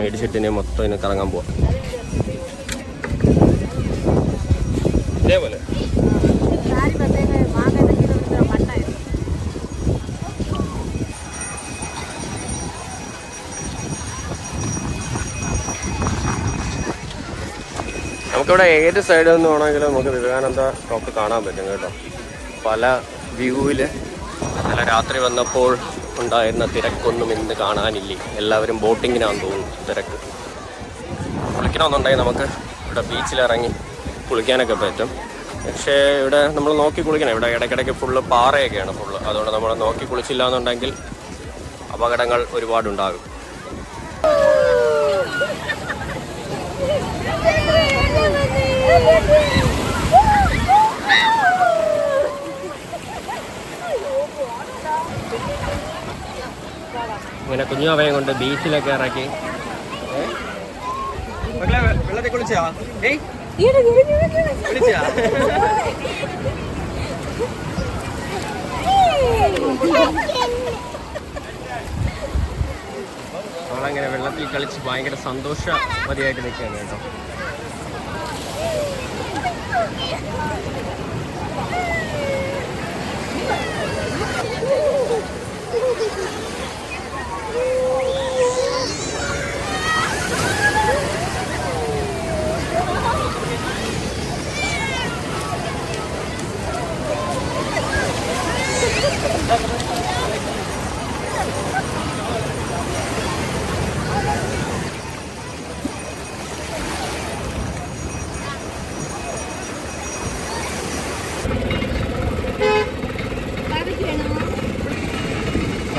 S1: മേടിച്ചിട്ട് ഇനി മൊത്തം ഇനി കറങ്ങാൻ പോവാം. ഇതേപോലെ നമുക്കിവിടെ ഏത് സൈഡിൽ നിന്ന് വേണമെങ്കിലും നമുക്ക് വിവേകാനന്ദ റോക്ക് കാണാൻ പറ്റും കേട്ടോ. പല വ്യൂവിൽ ഇന്നലെ രാത്രി വന്നപ്പോൾ ഉണ്ടായിരുന്ന തിരക്കൊന്നും ഇന്ന് കാണാനില്ലേ. എല്ലാവരും ബോട്ടിങ്ങിനാണെന്ന് തോന്നുന്നു തിരക്ക്. കുളിക്കണമെന്നുണ്ടെങ്കിൽ നമുക്ക് ഇവിടെ ബീച്ചിലിറങ്ങി കുളിക്കാനൊക്കെ പറ്റും. പക്ഷേ ഇവിടെ നമ്മൾ നോക്കി കുളിക്കണം. ഇവിടെ ഇടയ്ക്കിടയ്ക്ക് ഫുള്ള് പാറയൊക്കെയാണ് ഫുള്ള്. അതുകൊണ്ട് നമ്മൾ നോക്കി കുളിച്ചില്ല എന്നുണ്ടെങ്കിൽ അപകടങ്ങൾ ഒരുപാടുണ്ടാകും. ഇങ്ങനെ കുഞ്ഞുവയെ കൊണ്ട് ബീച്ചിലൊക്കെ ഇറക്കി വെള്ളത്തിൽ കുളിച്ചാ അവളങ്ങനെ വെള്ളത്തിൽ കളിച്ച് ഭയങ്കര സന്തോഷവതിയായിട്ട് നിൽക്കുകയാണ് കേട്ടോ.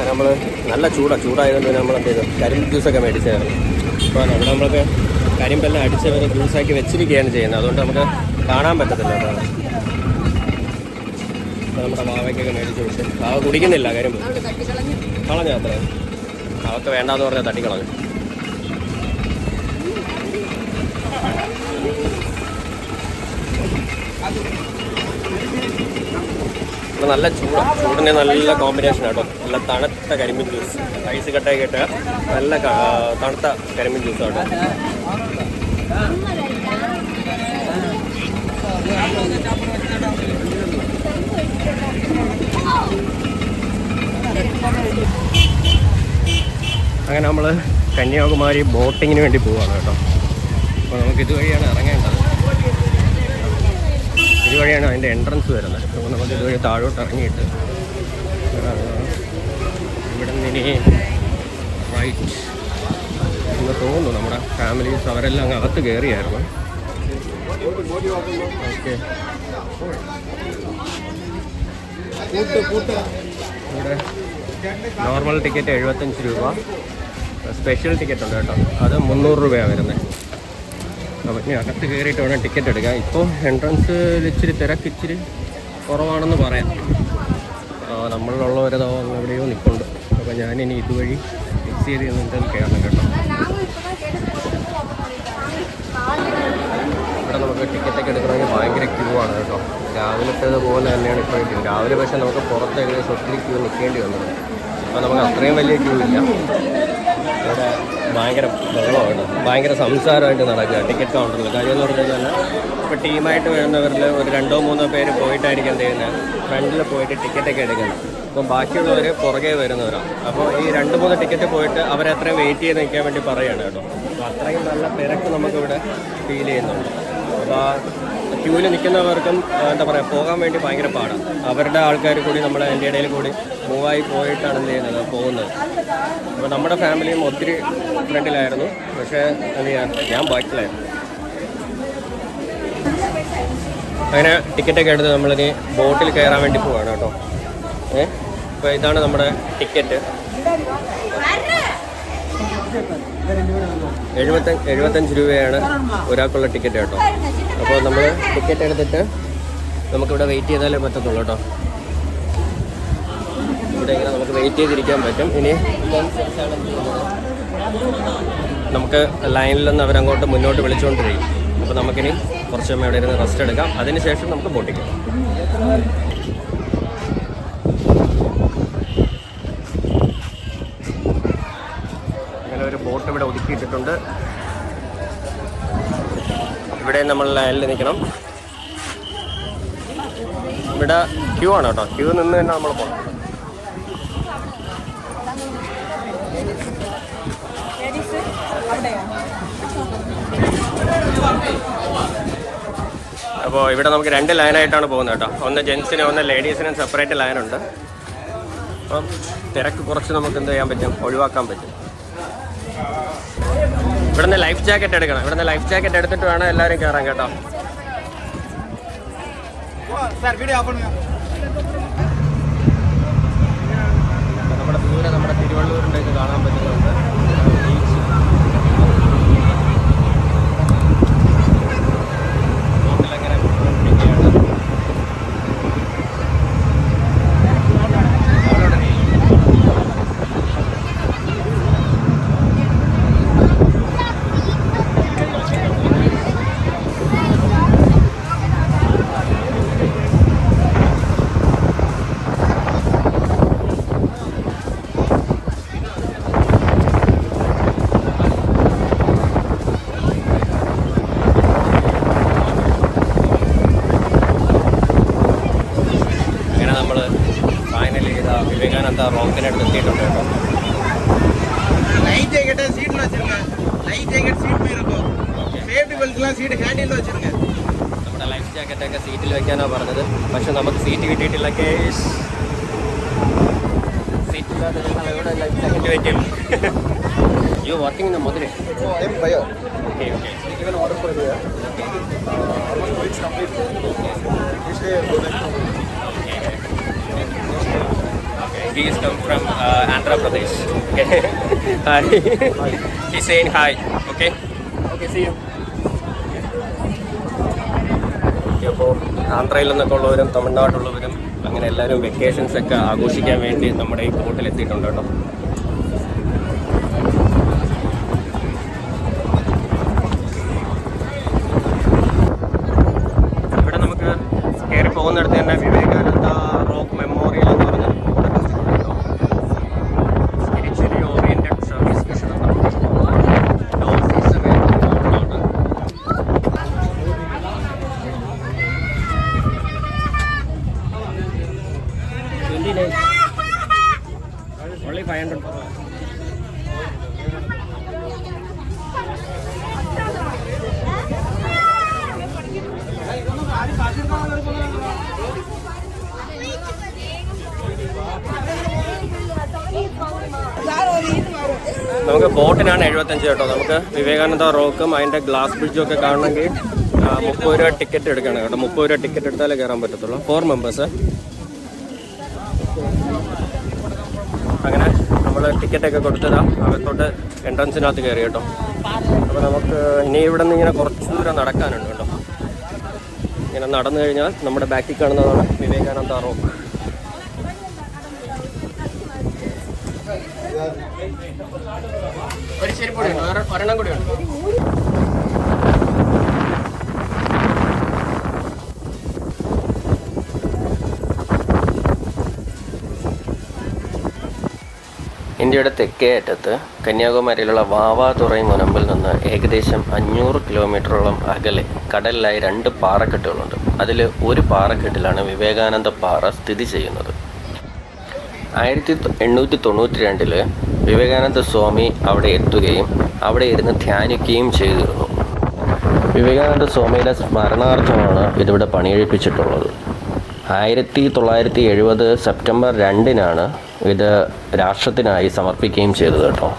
S1: നമ്മൾ നല്ല ചൂടായതുകൊണ്ട് നമ്മൾ എന്ത് ചെയ്തു, കരിമ്പ് ജ്യൂസൊക്കെ മേടിച്ചായിരുന്നു. അപ്പോൾ അവിടെ നമ്മൾക്ക് കരിമ്പെല്ലാം അടിച്ച് ജ്യൂസാക്കി വെച്ചിരിക്കുകയാണ് ചെയ്യുന്നത്. അതുകൊണ്ട് നമുക്ക് കാണാൻ പറ്റത്തില്ല കേട്ടോ. നമ്മുടെ മാവയ്ക്കൊക്കെ മേടിച്ച് വെച്ച് മാവ കുടിക്കുന്നില്ല കരിമ്പ്, കളഞ്ഞ അത്ര അവർക്ക് വേണ്ടാന്ന് പറഞ്ഞാൽ തട്ടിക്കളഞ്ഞു. നല്ല ചൂടിന് നല്ല കോമ്പിനേഷൻ ആട്ടോ. നല്ല തണുത്ത കരിമ്പിൻ ജ്യൂസ്, ഐസ് കട്ടായി കിട്ടുക, നല്ല തണുത്ത കരിമ്പിൻ ജ്യൂസ് ആട്ടോ. അങ്ങനെ നമ്മൾ കന്യാകുമാരി ബോട്ടിങ്ങിന് വേണ്ടി പോവാണ് കേട്ടോ. അപ്പോൾ നമുക്ക് ഇതുവഴിയാണ് ഇറങ്ങേണ്ടത്. ഇതുവഴിയാണ് അതിൻ്റെ എൻട്രൻസ് വരുന്നത്. അപ്പോൾ നമുക്ക് ഇതുവഴി താഴോട്ട് ഇറങ്ങിയിട്ട് ഇവിടെ നിന്ന് ഇനി റൈറ്റ് എന്ന് തോന്നുന്നു. നമ്മുടെ ഫാമിലീസ് അവരെല്ലാം അങ്ങ് അകത്ത് കയറിയായിരുന്നു. ഓക്കെ, ഇവിടെ നോർമൽ ടിക്കറ്റ് 75 രൂപ, സ്പെഷ്യൽ ടിക്കറ്റ് ഉണ്ട് കേട്ടോ, അത് 300 രൂപയാണ് വരുന്നത്. അപ്പോൾ ഇനി അകത്ത് കയറിയിട്ട് വേണം ടിക്കറ്റ് എടുക്കാം. ഇപ്പോൾ എൻട്രൻസിൽ ഇച്ചിരി തിരക്ക് ഇച്ചിരി കുറവാണെന്ന് പറയാം. നമ്മളിലുള്ളവരതോ എവിടെയോ നിൽക്കുന്നുണ്ട്. അപ്പോൾ ഞാനിനി ഇതുവഴി ഫിക്സ് ചെയ്ത് എന്തായാലും കയറണം കേട്ടോ. ഇവിടെ നമുക്ക് ടിക്കറ്റൊക്കെ എടുക്കണമെങ്കിൽ ഭയങ്കര ക്യൂ ആണ് കേട്ടോ. രാവിലത്തേത് പോലെ തന്നെയാണ് ഇപ്പോഴും. രാവിലെ പക്ഷേ നമുക്ക് പുറത്ത് ഏകദേശം ഒത്തിരി ക്യൂ നിൽക്കേണ്ടി വന്നത്. അപ്പോൾ നമുക്ക് അത്രയും വലിയ ക്യൂ ഇല്ല. ഇവിടെ ഭയങ്കര ബഹളമാണ്, ഭയങ്കര സംസാരമായിട്ട് നടക്കുക ടിക്കറ്റ് കൗണ്ടറിൽ. കാര്യം എന്ന് പറഞ്ഞു കഴിഞ്ഞാൽ ഇപ്പോൾ ടീമായിട്ട് വരുന്നവരിൽ ഒരു 2-3 പേര് പോയിട്ടായിരിക്കും എന്ത് ചെയ്യുന്നത്, ഫ്രണ്ടിൽ പോയിട്ട് ടിക്കറ്റൊക്കെ എടുക്കുന്നത്. അപ്പം ബാക്കിയുള്ളവർ പുറകെ വരുന്നവരാണ്. അപ്പോൾ ഈ 2-3 ടിക്കറ്റ് പോയിട്ട് അവരത്രയും വെയിറ്റ് ചെയ്ത് നിൽക്കാൻ വേണ്ടി പറയുകയാണ് കേട്ടോ. അപ്പോൾ അത്രയും നല്ല തിരക്ക് നമുക്കിവിടെ ഫീൽ ചെയ്യുന്നുണ്ട്. അപ്പോൾ ആ ക്യൂവിൽ നിൽക്കുന്നവർക്കും എന്താ പറയുക, പോകാൻ വേണ്ടി ഭയങ്കര പാടാണ്. അവരുടെ ആൾക്കാർ കൂടി നമ്മുടെ എൻ്റെ ഇടയിൽ കൂടി മൂവായി പോയിട്ടാണ് എന്ത് ചെയ്യുന്നത്, പോകുന്നത്. അപ്പോൾ നമ്മുടെ ഫാമിലിയും ഒത്തിരി ഫ്രണ്ടിലായിരുന്നു, പക്ഷേ എന്ത് ചെയ്യാൻ, ഞാൻ ബാക്കിലായിരുന്നു. അങ്ങനെ ടിക്കറ്റൊക്കെ എടുത്ത് നമ്മളിനി ബോട്ടിൽ കയറാൻ വേണ്ടി പോവാണ് കേട്ടോ. അപ്പോൾ ഇതാണ് നമ്മുടെ ടിക്കറ്റ്. 75 രൂപയാണ് ഒരാൾക്കുള്ള ടിക്കറ്റ് കേട്ടോ. അപ്പോൾ നമ്മൾ ടിക്കറ്റ് എടുത്തിട്ട് നമുക്കിവിടെ വെയിറ്റ് ചെയ്താലേ പറ്റത്തുള്ളൂ കേട്ടോ. ഇവിടെ ഇങ്ങനെ നമുക്ക് വെയിറ്റ് ചെയ്തിരിക്കാൻ പറ്റും. ഇനി നമുക്ക് ലൈനിൽ നിന്ന് അവരങ്ങോട്ട് മുന്നോട്ട് വിളിച്ചുകൊണ്ടിരിക്കും. അപ്പോൾ നമുക്കിനി കുറച്ച് സമയം ഇവിടെ ഇരുന്ന് റെസ്റ്റ് എടുക്കാം. അതിനുശേഷം നമുക്ക് ബോട്ടിക്കാം. അങ്ങനെ ഒരു ബോട്ട് ഇവിടെ ഒതുക്കിയിട്ടിട്ടുണ്ട്. ഇവിടെ നമ്മൾ ലൈനിൽ നിൽക്കണം. ഇവിടെ ക്യൂ ആണ് കേട്ടോ. ക്യൂ നിന്ന് തന്നെ നമ്മൾ പോകണം. അപ്പോൾ ഇവിടെ നമുക്ക് 2 ലൈനായിട്ടാണ് പോകുന്നത് കേട്ടോ. ഒന്ന് ജെൻസിനും ഒന്ന് ലേഡീസിനും സെപ്പറേറ്റ് ലൈനുണ്ട്. അപ്പം തിരക്ക് കുറച്ച് നമുക്ക് എന്ത് ചെയ്യാൻ പറ്റും, ഒഴിവാക്കാൻ പറ്റും. ഇവിടെ നിന്ന് ലൈഫ് ജാക്കറ്റ് എടുക്കണം. ഇവിടെ നിന്ന് ലൈഫ് ജാക്കറ്റ് എടുത്തിട്ട് വേണം എല്ലാവരും കയറാൻ കേട്ടോ. നമ്മുടെ ദൂരെ നമ്മുടെ തിരുവള്ളൂരിൻ്റെ ഇത് കാണാൻ പറ്റുന്നുണ്ട്. ബോട്ടിലങ്ങനെ പോയിക്കൊണ്ടിരിക്കുകയാണ്. വിവേകാനന്ദ റോക്കിനടുത്ത് എത്തിയിട്ടുണ്ട് കേട്ടോ. നമ്മുടെ ലൈഫ് ജാക്കറ്റൊക്കെ സീറ്റിൽ വെക്കാനാണ് പറഞ്ഞത്. പക്ഷെ നമുക്ക് സീറ്റ് കിട്ടിയിട്ടില്ല. കേസ് സീറ്റില്ലാതെ ഞങ്ങൾ എവിടെ ലൈഫ് ജാക്കറ്റ് വെക്കും? You working in Madurai? Okay okay. He is come from Andhra Pradesh. Okay. Hi. He's saying hi. Okay. Okay. See you. Okay. അപ്പോൾ ആന്ധ്രയിൽ നിന്നൊക്കെ ഉള്ളവരും തമിഴ്നാട്ടിലുള്ളവരും അങ്ങനെ എല്ലാവരും വെക്കേഷൻസ് ഒക്കെ ആഘോഷിക്കാൻ വേണ്ടി നമ്മുടെ ഈ ബോട്ടിൽ എത്തിയിട്ടുണ്ട് കേട്ടോ. ഇവിടെ നമുക്ക് കയറി പോകുന്നിടത്ത് തന്നെ വിവേകാനന്ദ റോക്ക് മെമ്മോറിയൽ എന്ന് പറഞ്ഞ only 500 ബോട്ടിനാണ് 75 കേട്ടോ. നമുക്ക് വിവേകാനന്ദ റോക്കും അതിൻ്റെ ഗ്ലാസ് ബ്രിഡ്ജും ഒക്കെ കാണണമെങ്കിൽ 30 രൂപ ടിക്കറ്റ് എടുക്കണം കേട്ടോ. 30 രൂപ ടിക്കറ്റ് എടുത്താലേ കയറാൻ പറ്റത്തുള്ളൂ. 4 മെമ്പേഴ്സ്. അങ്ങനെ നമ്മൾ ടിക്കറ്റൊക്കെ കൊടുത്തതാണ് അകത്തോട്ട് എൻട്രൻസിനകത്ത് കയറി കേട്ടോ. അപ്പോൾ നമുക്ക് ഇനി ഇവിടെ നിന്ന് ഇങ്ങനെ കുറച്ച് ദൂരം നടക്കാനുണ്ട് കേട്ടോ. ഇങ്ങനെ നടന്നു കഴിഞ്ഞാൽ നമ്മുടെ ബാക്കിൽ കാണുന്നതാണ് വിവേകാനന്ദ റോക്ക്. ഒരു ചെരുപ്പൊടി ഉണ്ട്, ഒരെണ്ണം കൂടി ഉണ്ട്. ഇന്ത്യയുടെ തെക്കേ അറ്റത്ത് കന്യാകുമാരിയിലുള്ള വാവാ തുറമുനമ്പിൽ നിന്ന് ഏകദേശം 500 കിലോമീറ്ററോളം അകലെ കടലിലായി 2 പാറക്കെട്ടുകളുണ്ട്. അതിൽ ഒരു പാറക്കെട്ടിലാണ് വിവേകാനന്ദ പാറ സ്ഥിതി ചെയ്യുന്നത്. 1892 വിവേകാനന്ദ സ്വാമി അവിടെ എത്തുകയും അവിടെ ഇരുന്ന് ധ്യാനിക്കുകയും ചെയ്തിരുന്നു. വിവേകാനന്ദ സ്വാമിയുടെ സ്മരണാർത്ഥമാണ് ഇതിവിടെ പണിയെഴുപ്പിച്ചിട്ടുള്ളത്. 1970 സെപ്റ്റംബർ 2 ഇത് രാഷ്ട്രത്തിനായി സമർപ്പിക്കുകയും ചെയ്തത് കേട്ടോ.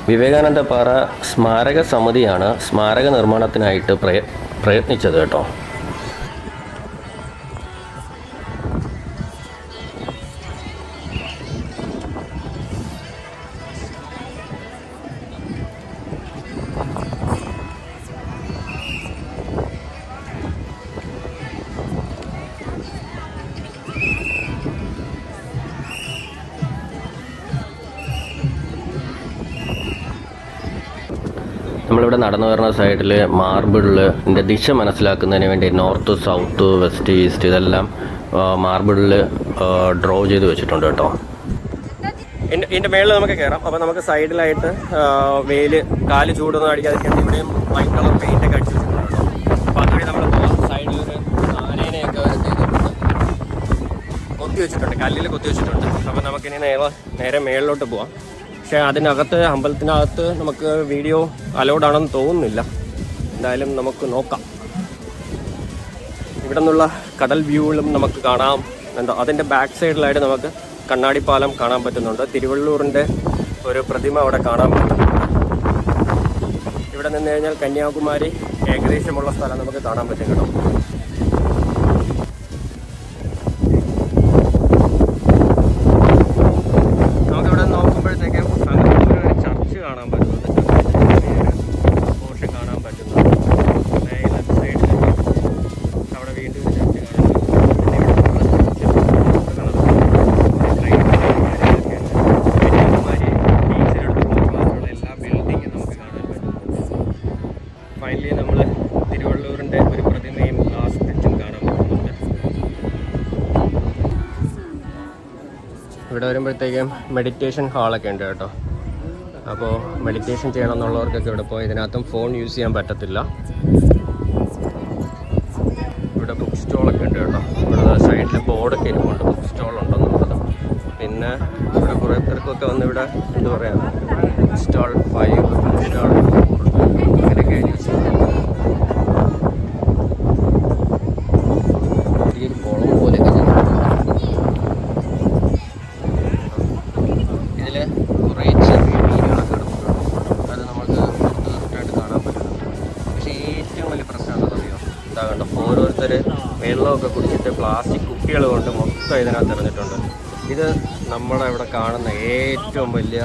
S1: വിവേകാനന്ദ പാറ സ്മാരക സമിതിയാണ് സ്മാരക നിർമ്മാണത്തിനായിട്ട് പ്രയത്നിച്ചത് കേട്ടോ. നമ്മളിവിടെ നടന്നു വരുന്ന സൈഡിൽ മാർബിളിൻ്റെ ദിശ മനസ്സിലാക്കുന്നതിന് വേണ്ടി നോർത്ത്, സൗത്ത്, വെസ്റ്റ്, ഈസ്റ്റ് ഇതെല്ലാം മാർബിളിൽ ഡ്രോ ചെയ്ത് വെച്ചിട്ടുണ്ട് കേട്ടോ. ഇതിൻ്റെ മേളിൽ നമുക്ക് കയറാം. അപ്പോൾ നമുക്ക് സൈഡിലായിട്ട് വെയിൽ കാല് ചൂടൊന്നും അടിക്കാതിരിക്കാൻ ഇവിടെയും വൈറ്റ് കളർ പെയിൻ്റൊക്കെ അടിച്ച് വെച്ചിട്ടുണ്ട് കേട്ടോ. അപ്പോൾ അതുവഴി നമ്മൾ പോകാം. സൈഡിലൊരു ആനേനെയൊക്കെ കൊത്തി വെച്ചിട്ടുണ്ട്, കല്ലിൽ കൊത്തി വെച്ചിട്ടുണ്ട്. അപ്പോൾ നമുക്കിനി നേരെ മേളിലോട്ട് പോവാം. പക്ഷേ അതിനകത്ത് അമ്പലത്തിനകത്ത് നമുക്ക് വീഡിയോ അലൗഡ് ആണെന്ന് തോന്നുന്നില്ല. എന്തായാലും നമുക്ക് നോക്കാം. ഇവിടെ നിന്നുള്ള കടൽ വ്യൂകളും നമുക്ക് കാണാം. എന്താ അതിൻ്റെ ബാക്ക് സൈഡിലായിട്ട് നമുക്ക് കണ്ണാടിപ്പാലം കാണാൻ പറ്റുന്നുണ്ട്. തിരുവള്ളൂരിൻ്റെ ഒരു പ്രതിമ അവിടെ കാണാൻ പറ്റുന്നുണ്ട്. ഇവിടെ നിന്ന് കഴിഞ്ഞാൽ കന്യാകുമാരി ഏകദേശമുള്ള സ്ഥലം നമുക്ക് കാണാൻ പറ്റും കേട്ടോ. നമുക്കിവിടെ നോക്കുമ്പോഴത്തേക്കും ഒരു ചർച്ച് കാണാൻ പറ്റുന്നുണ്ട്. പോർഷൻ കാണാൻ പറ്റുന്നുണ്ട്. ലെഫ്റ്റ് സൈഡിൽ അവിടെ വീണ്ടും ഒരു ചർച്ച് കാണാൻ കന്യാകുമാരി ബീച്ചിനടുത്തുള്ള എല്ലാ ബിൽഡിങ്ങും നമുക്ക് കാണാൻ പറ്റുന്നുണ്ട്. ഫൈനലി നമ്മൾ തിരുവള്ളൂരിൻ്റെ ഒരു പ്രതിമയും ഗ്ലാസ് ബ്രിഡ്ജും കാണാൻ പറ്റുന്നുണ്ട്. ഇവിടെ വരുമ്പോഴത്തേക്കും മെഡിറ്റേഷൻ ഹാളൊക്കെ ഉണ്ട് കേട്ടോ. അപ്പോൾ മെഡിറ്റേഷൻ ചെയ്യണം എന്നുള്ളവർക്കൊക്കെ ഇവിടെ പോയി. ഇതിനകത്തും ഫോൺ യൂസ് ചെയ്യാൻ പറ്റത്തില്ല. ഇവിടെ ബുക്ക് സ്റ്റോളൊക്കെ ഉണ്ട് കേട്ടോ. ഇവിടെ സൈഡിൽ ബോർഡൊക്കെ ഇരിപ്പുണ്ട് ബുക്ക് സ്റ്റോൾ ഉണ്ടെന്നുള്ളത്. പിന്നെ ഇവിടെ കുറേ പേർക്കൊക്കെ വന്ന് ഇവിടെ എന്താ പറയുക സ്റ്റാൾ 5, സ്റ്റാൾ 4 അങ്ങനെയൊക്കെ എഴുതി വെച്ചിട്ടുണ്ട്. ചെറിയൊരു കുളം പോലെയൊക്കെ ഇതിൽ കുറേ ചെറിയ മീനുകളൊക്കെ കിടക്കുന്നുണ്ട്. അത് നമുക്ക് പുറത്ത് കറക്റ്റായിട്ട് കാണാൻ പറ്റുന്നുണ്ട്. പക്ഷേ ഏറ്റവും വലിയ പ്രശ്നമാണെന്ന് അറിയോ, എന്താ കണ്ടോ ഓരോരുത്തർ വെള്ളമൊക്കെ കുടിച്ചിട്ട് പ്ലാസ്റ്റിക് കുപ്പികൾ കൊണ്ട് മൊത്തം ഇതിനകത്ത് എറിഞ്ഞിട്ടുണ്ട്. ഇത് നമ്മുടെ ഇവിടെ കാണുന്ന ഏറ്റവും വലിയ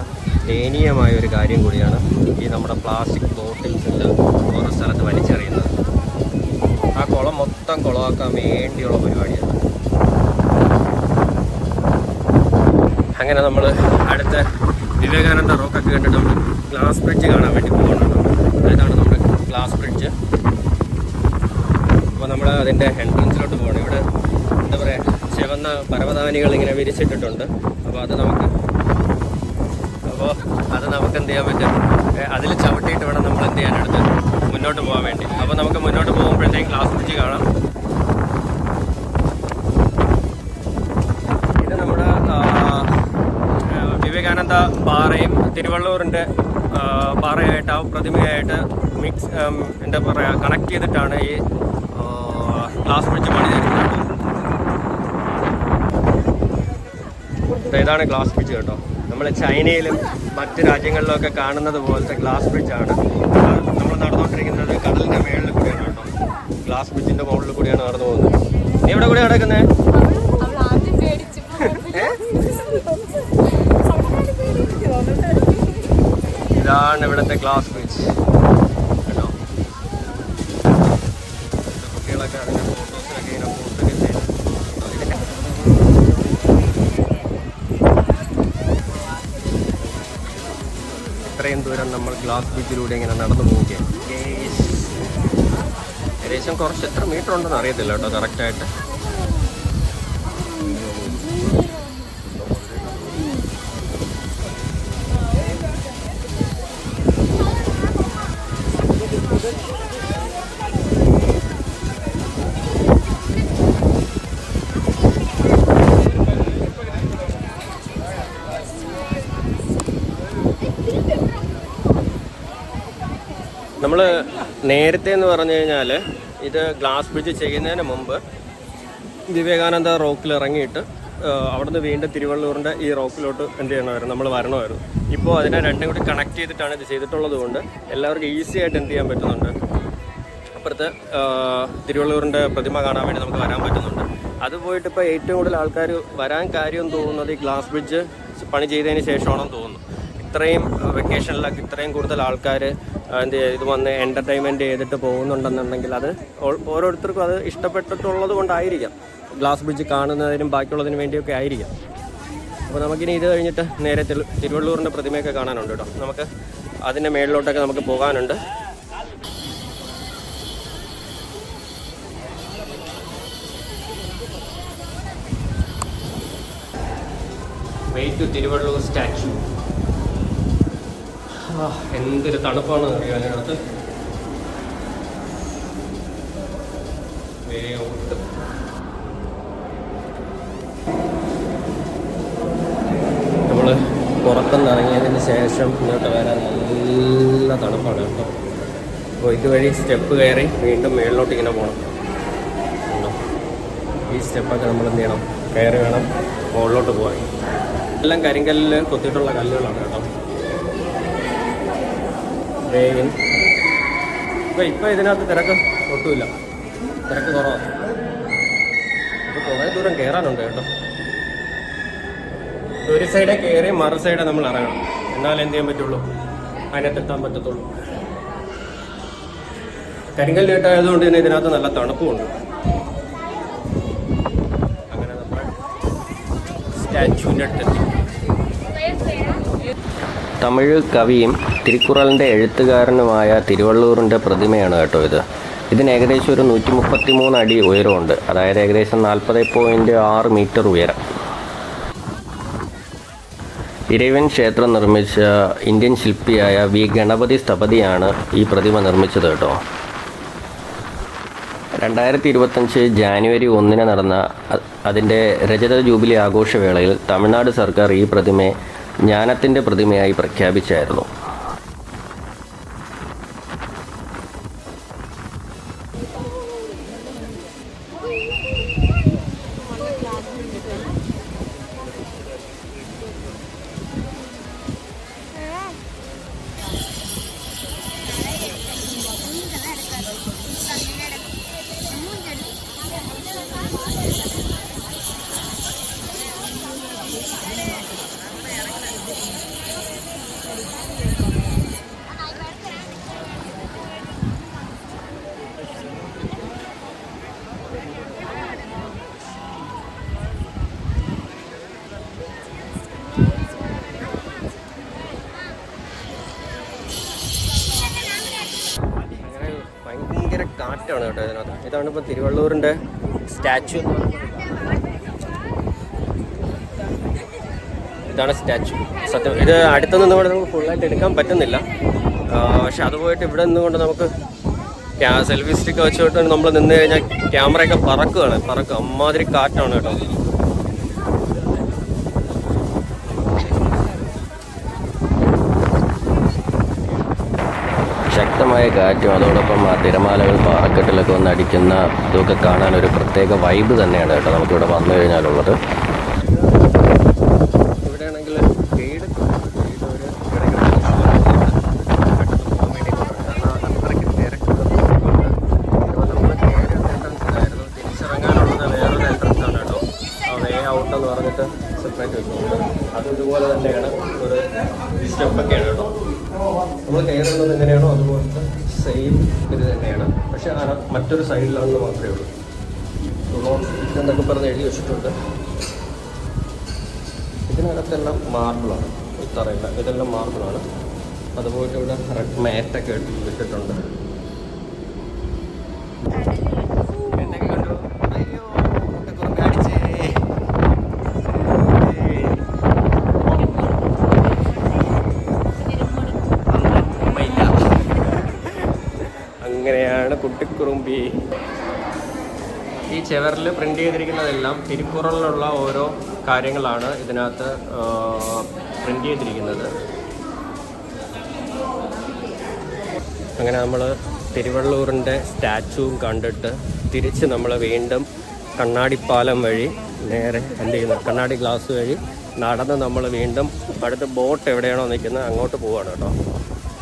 S1: ദയനീയമായ ഒരു കാര്യം കൂടിയാണ്. ഈ നമ്മുടെ പ്ലാസ്റ്റിക് ബോട്ടിൽസ് എല്ലാം ഓരോ സ്ഥലത്ത് വലിച്ചെറിയുന്നത്. ആ കുളം മൊത്തം കുളമാക്കാൻ വേണ്ടിയുള്ള പരിപാടിയാണ്. അങ്ങനെ നമ്മൾ അടുത്ത വിവേകാനന്ദ റോക്കൊക്കെ കണ്ടിട്ട് നമ്മൾ ഗ്ലാസ് ബ്രിഡ്ജ് കാണാൻ വേണ്ടി പോകുന്നുണ്ട്. ഇതാണ് നമ്മുടെ ഗ്ലാസ് ബ്രിഡ്ജ്. അപ്പോൾ നമ്മൾ അതിൻ്റെ എൻട്രൻസിലോട്ട് പോകണം. ഇവിടെ എന്താ പറയുക ചുവന്ന പരവതാനികൾ ഇങ്ങനെ വിരിച്ചിട്ടിട്ടുണ്ട്. അപ്പോൾ അത് നമുക്ക് എന്ത് ചെയ്യാൻ പറ്റും, അതിൽ ചവിട്ടിയിട്ട് വേണം നമ്മൾ എന്ത് ചെയ്യാനെടുത്ത് മുന്നോട്ട് പോകാൻ വേണ്ടി. അപ്പോൾ നമുക്ക് മുന്നോട്ട് പോകുമ്പോഴത്തേക്കും ഗ്ലാസ് ബ്രിഡ്ജ് കാണാം. ഇത് നമ്മുടെ വിവേകാനന്ദ പാറയും തിരുവള്ളൂരിൻ്റെ പാറയായിട്ട് ആ പ്രതിമയായിട്ട് മിക്സ് എന്താ പറയുക കണക്ട് ചെയ്തിട്ടാണ് ഈ ഗ്ലാസ് ബ്രിഡ്ജ് പണിതിരിക്കുന്നത്. ഇതാണ് ഗ്ലാസ് ബ്രിഡ്ജ് കേട്ടോ. നമ്മൾ ചൈനയിലും മറ്റ് രാജ്യങ്ങളിലൊക്കെ കാണുന്നത് പോലത്തെ ഗ്ലാസ് ബ്രിഡ്ജാണ്. നമ്മൾ നടന്നുകൊണ്ടിരിക്കുന്നത് കടലിൻ്റെ മേളിൽ കൂടിയാണ് കേട്ടോ. ഗ്ലാസ് ബ്രിഡ്ജിൻ്റെ മുകളിൽ കൂടിയാണ് നടന്നു പോകുന്നത്. നീ എവിടെ കൂടെ നടക്കുന്നത്? ഇതാണ് ഇവിടുത്തെ ഗ്ലാസ് ബ്രിഡ്ജ് കേട്ടോ. കുട്ടികളൊക്കെ അതിൻ്റെ ഫോട്ടോസിനൊക്കെ ഇങ്ങനെ പോസ്റ്റൊക്കെ ചെയ്ത് ഇത്രയും ദൂരം നമ്മൾ ഗ്ലാസ് ബ്രിഡ്ജിലൂടെ ഇങ്ങനെ നടന്നു പോവുകയാണ്. ഏകദേശം കുറച്ച് എത്ര മീറ്റർ ഉണ്ടെന്ന് അറിയത്തില്ല കേട്ടോ കറക്റ്റായിട്ട്. നമ്മൾ നേരത്തെ എന്ന് പറഞ്ഞു കഴിഞ്ഞാൽ ഇത് ഗ്ലാസ് ബ്രിഡ്ജ് ചെയ്യുന്നതിന് മുമ്പ് വിവേകാനന്ദ റോക്കിൽ ഇറങ്ങിയിട്ട് അവിടുന്ന് വീണ്ടും തിരുവള്ളൂരിൻ്റെ ഈ റോക്കിലോട്ട് എന്ത് ചെയ്യണമായിരുന്നു, നമ്മൾ വരണമായിരുന്നു. ഇപ്പോൾ അതിനെ രണ്ടും കൂടി കണക്ട് ചെയ്തിട്ടാണ് ഇത് ചെയ്തിട്ടുള്ളത് കൊണ്ട് എല്ലാവർക്കും ഈസി ആയിട്ട് എന്ത് ചെയ്യാൻ പറ്റുന്നുണ്ട്. അപ്പുറത്ത് തിരുവള്ളൂരിൻ്റെ പ്രതിമ കാണാൻ വേണ്ടി നമുക്ക് വരാൻ പറ്റുന്നുണ്ട്. അത് പോയിട്ട് ഇപ്പോൾ ഏറ്റവും കൂടുതൽ ആൾക്കാർ വരാൻ കാര്യം തോന്നുന്നത് ഈ ഗ്ലാസ് ബ്രിഡ്ജ് പണി ചെയ്തതിന് ശേഷമാണെന്ന് തോന്നുന്നു. ഇത്രയും വെക്കേഷനിലൊക്കെ ഇത്രയും കൂടുതൽ ആൾക്കാർ എന്ത് ഇത് വന്ന് എൻ്റർടൈൻമെൻറ്റ് ചെയ്തിട്ട് പോകുന്നുണ്ടെന്നുണ്ടെങ്കിൽ അത് ഓരോരുത്തർക്കും അത് ഇഷ്ടപ്പെട്ടിട്ടുള്ളത് കൊണ്ടായിരിക്കാം. ഗ്ലാസ് ബ്രിഡ്ജ് കാണുന്നതിനും ബാക്കിയുള്ളതിനും വേണ്ടിയൊക്കെ ആയിരിക്കാം. അപ്പോൾ നമുക്കിനി ഇത് കഴിഞ്ഞിട്ട് നേരെ തിരുവള്ളൂരിൻ്റെ പ്രതിമയൊക്കെ കാണാനുണ്ട് കേട്ടോ. നമുക്ക് അതിൻ്റെ മേളിലോട്ടൊക്കെ നമുക്ക് പോകാനുണ്ട്. വെയ് ടു തിരുവള്ളൂർ സ്റ്റാച്യു. എന്തൊരു തണുപ്പാണ് അറിയാം അതിനകത്ത്. നമ്മൾ പുറത്തുനിന്ന് ഇറങ്ങിയതിന് ശേഷം ഇങ്ങോട്ട് വരാൻ നല്ല തണുപ്പാണ് കേട്ടോ. അപ്പോൾ ഇതുവഴി സ്റ്റെപ്പ് കയറി വീണ്ടും മേളിലോട്ട് ഇങ്ങനെ പോകണം. ഈ സ്റ്റെപ്പൊക്കെ നമ്മൾ എന്ത് ചെയ്യണം, കയറി വേണം മുകളിലോട്ട് പോകാൻ. എല്ലാം കരിങ്കല്ലിൽ കൊത്തിയിട്ടുള്ള കല്ലുകളാണ് കേട്ടോ. ഇപ്പം ഇതിനകത്ത് തിരക്ക് ഒട്ടുമില്ല, തിരക്ക് കുറവാണ്. അപ്പോൾ കുറേ ദൂരം കയറാനുണ്ട് കേട്ടോ. ഒരു സൈഡേ കയറി മറു സൈഡേ നമ്മൾ ഇറങ്ങണം, എന്നാലേ എന്ത് ചെയ്യാൻ പറ്റുള്ളൂ, അതിനകത്തെത്താൻ പറ്റത്തുള്ളൂ. കരിങ്കല്ല് കേട്ടായതുകൊണ്ട് തന്നെ ഇതിനകത്ത് നല്ല തണുപ്പുമുണ്ട്. അങ്ങനെ നമ്മൾ സ്റ്റാച്യുവിൻ്റെ അടുത്തെത്തി. തമിഴ് കവിയും തിരുക്കുറളിൻ്റെ എഴുത്തുകാരനുമായ തിരുവള്ളൂരിൻ്റെ പ്രതിമയാണ് കേട്ടോ ഇത്. ഇതിന് ഏകദേശം ഒരു 133 അടി ഉയരമുണ്ട്, അതായത് ഏകദേശം 40.6 മീറ്റർ ഉയരം. ഇരവൻ ക്ഷേത്രം നിർമ്മിച്ച ഇന്ത്യൻ ശില്പിയായ വി ഗണപതി സ്ഥപതിയാണ് ഈ പ്രതിമ നിർമ്മിച്ചത് കേട്ടോ. 2025 ജാനുവരി 1 നടന്ന അതിൻ്റെ രജത ജൂബിലി ആഘോഷവേളയിൽ തമിഴ്നാട് സർക്കാർ ഈ പ്രതിമയെ ജ്ഞാനത്തിൻ്റെ പ്രതിമയായി പ്രഖ്യാപിച്ചായിരുന്നു. ഭയങ്കര കാറ്റാണ് കേട്ടോ ഇതിനകത്ത്. ഇതാണ് ഇപ്പോൾ തിരുവള്ളൂരിൻ്റെ സ്റ്റാച്യു. ഇതാണ് സ്റ്റാച്യു. സത്യം ഇത് അടുത്ത് നിന്നുകൊണ്ട് നമുക്ക് ഫുള്ളായിട്ട് എടുക്കാൻ പറ്റുന്നില്ല. പക്ഷെ അത് പോയിട്ട് ഇവിടെ നിന്നുകൊണ്ട് നമുക്ക് സെൽഫി സ്റ്റിക്ക് വെച്ചിട്ട് നമ്മൾ നിന്ന് കഴിഞ്ഞാൽ ക്യാമറയൊക്കെ പറക്കും. അമ്മാതിരി കാറ്റാണ് കേട്ടോ. ശക്തമായ കാറ്റും അതോടൊപ്പം ആ തിരമാലകൾ പാറക്കെട്ടിലൊക്കെ വന്ന് അടിക്കുന്ന ഇതൊക്കെ കാണാൻ ഒരു പ്രത്യേക വൈബ് തന്നെയാണ് കേട്ടോ നമുക്കിവിടെ വന്നു കഴിഞ്ഞാലുള്ളത്. ഇവിടെയാണെങ്കിൽ ഗൈഡ് സ്റ്റെപ്പൊക്കെയാണ് കേട്ടോ. നമ്മൾ കയറുന്നത് എങ്ങനെയാണോ അതുപോലത്തെ സെയിം ഇത് തന്നെയാണ്. പക്ഷെ മറ്റൊരു സൈഡിലാണെന്ന് മാത്രമേ ഉള്ളൂ. എന്നൊക്കെ പറഞ്ഞ് എഴുതി വെച്ചിട്ടുണ്ട്. ഇതിനകത്തെല്ലാം മാർബിളാണ്, ഈ തറയില്ല, ഇതെല്ലാം മാർബിളാണ്. അതുപോലെ ഇവിടെ റെഡ് മാറ്റൊക്കെ ഇട്ടിട്ടുണ്ട്. അങ്ങനെയാണ് കുട്ടിക്കുറുമ്പി. ഈ ചെവറിൽ പ്രിന്റ് ചെയ്തിരിക്കുന്നതെല്ലാം തിരുക്കുറളിലുള്ള ഓരോ കാര്യങ്ങളാണ് ഇതിനകത്ത് പ്രിന്റ് ചെയ്തിരിക്കുന്നത്. അങ്ങനെ നമ്മൾ തിരുവള്ളൂരിൻ്റെ സ്റ്റാച്ചുവും കണ്ടിട്ട് തിരിച്ച് നമ്മൾ വീണ്ടും കണ്ണാടിപ്പാലം വഴി നേരെ എന്ത് ചെയ്യുന്നു, കണ്ണാടി ഗ്ലാസ് വഴി നടന്ന് നമ്മൾ വീണ്ടും അടുത്ത ബോട്ട് എവിടെയാണോ നിൽക്കുന്നത് അങ്ങോട്ട് പോവുകയാണ് കേട്ടോ.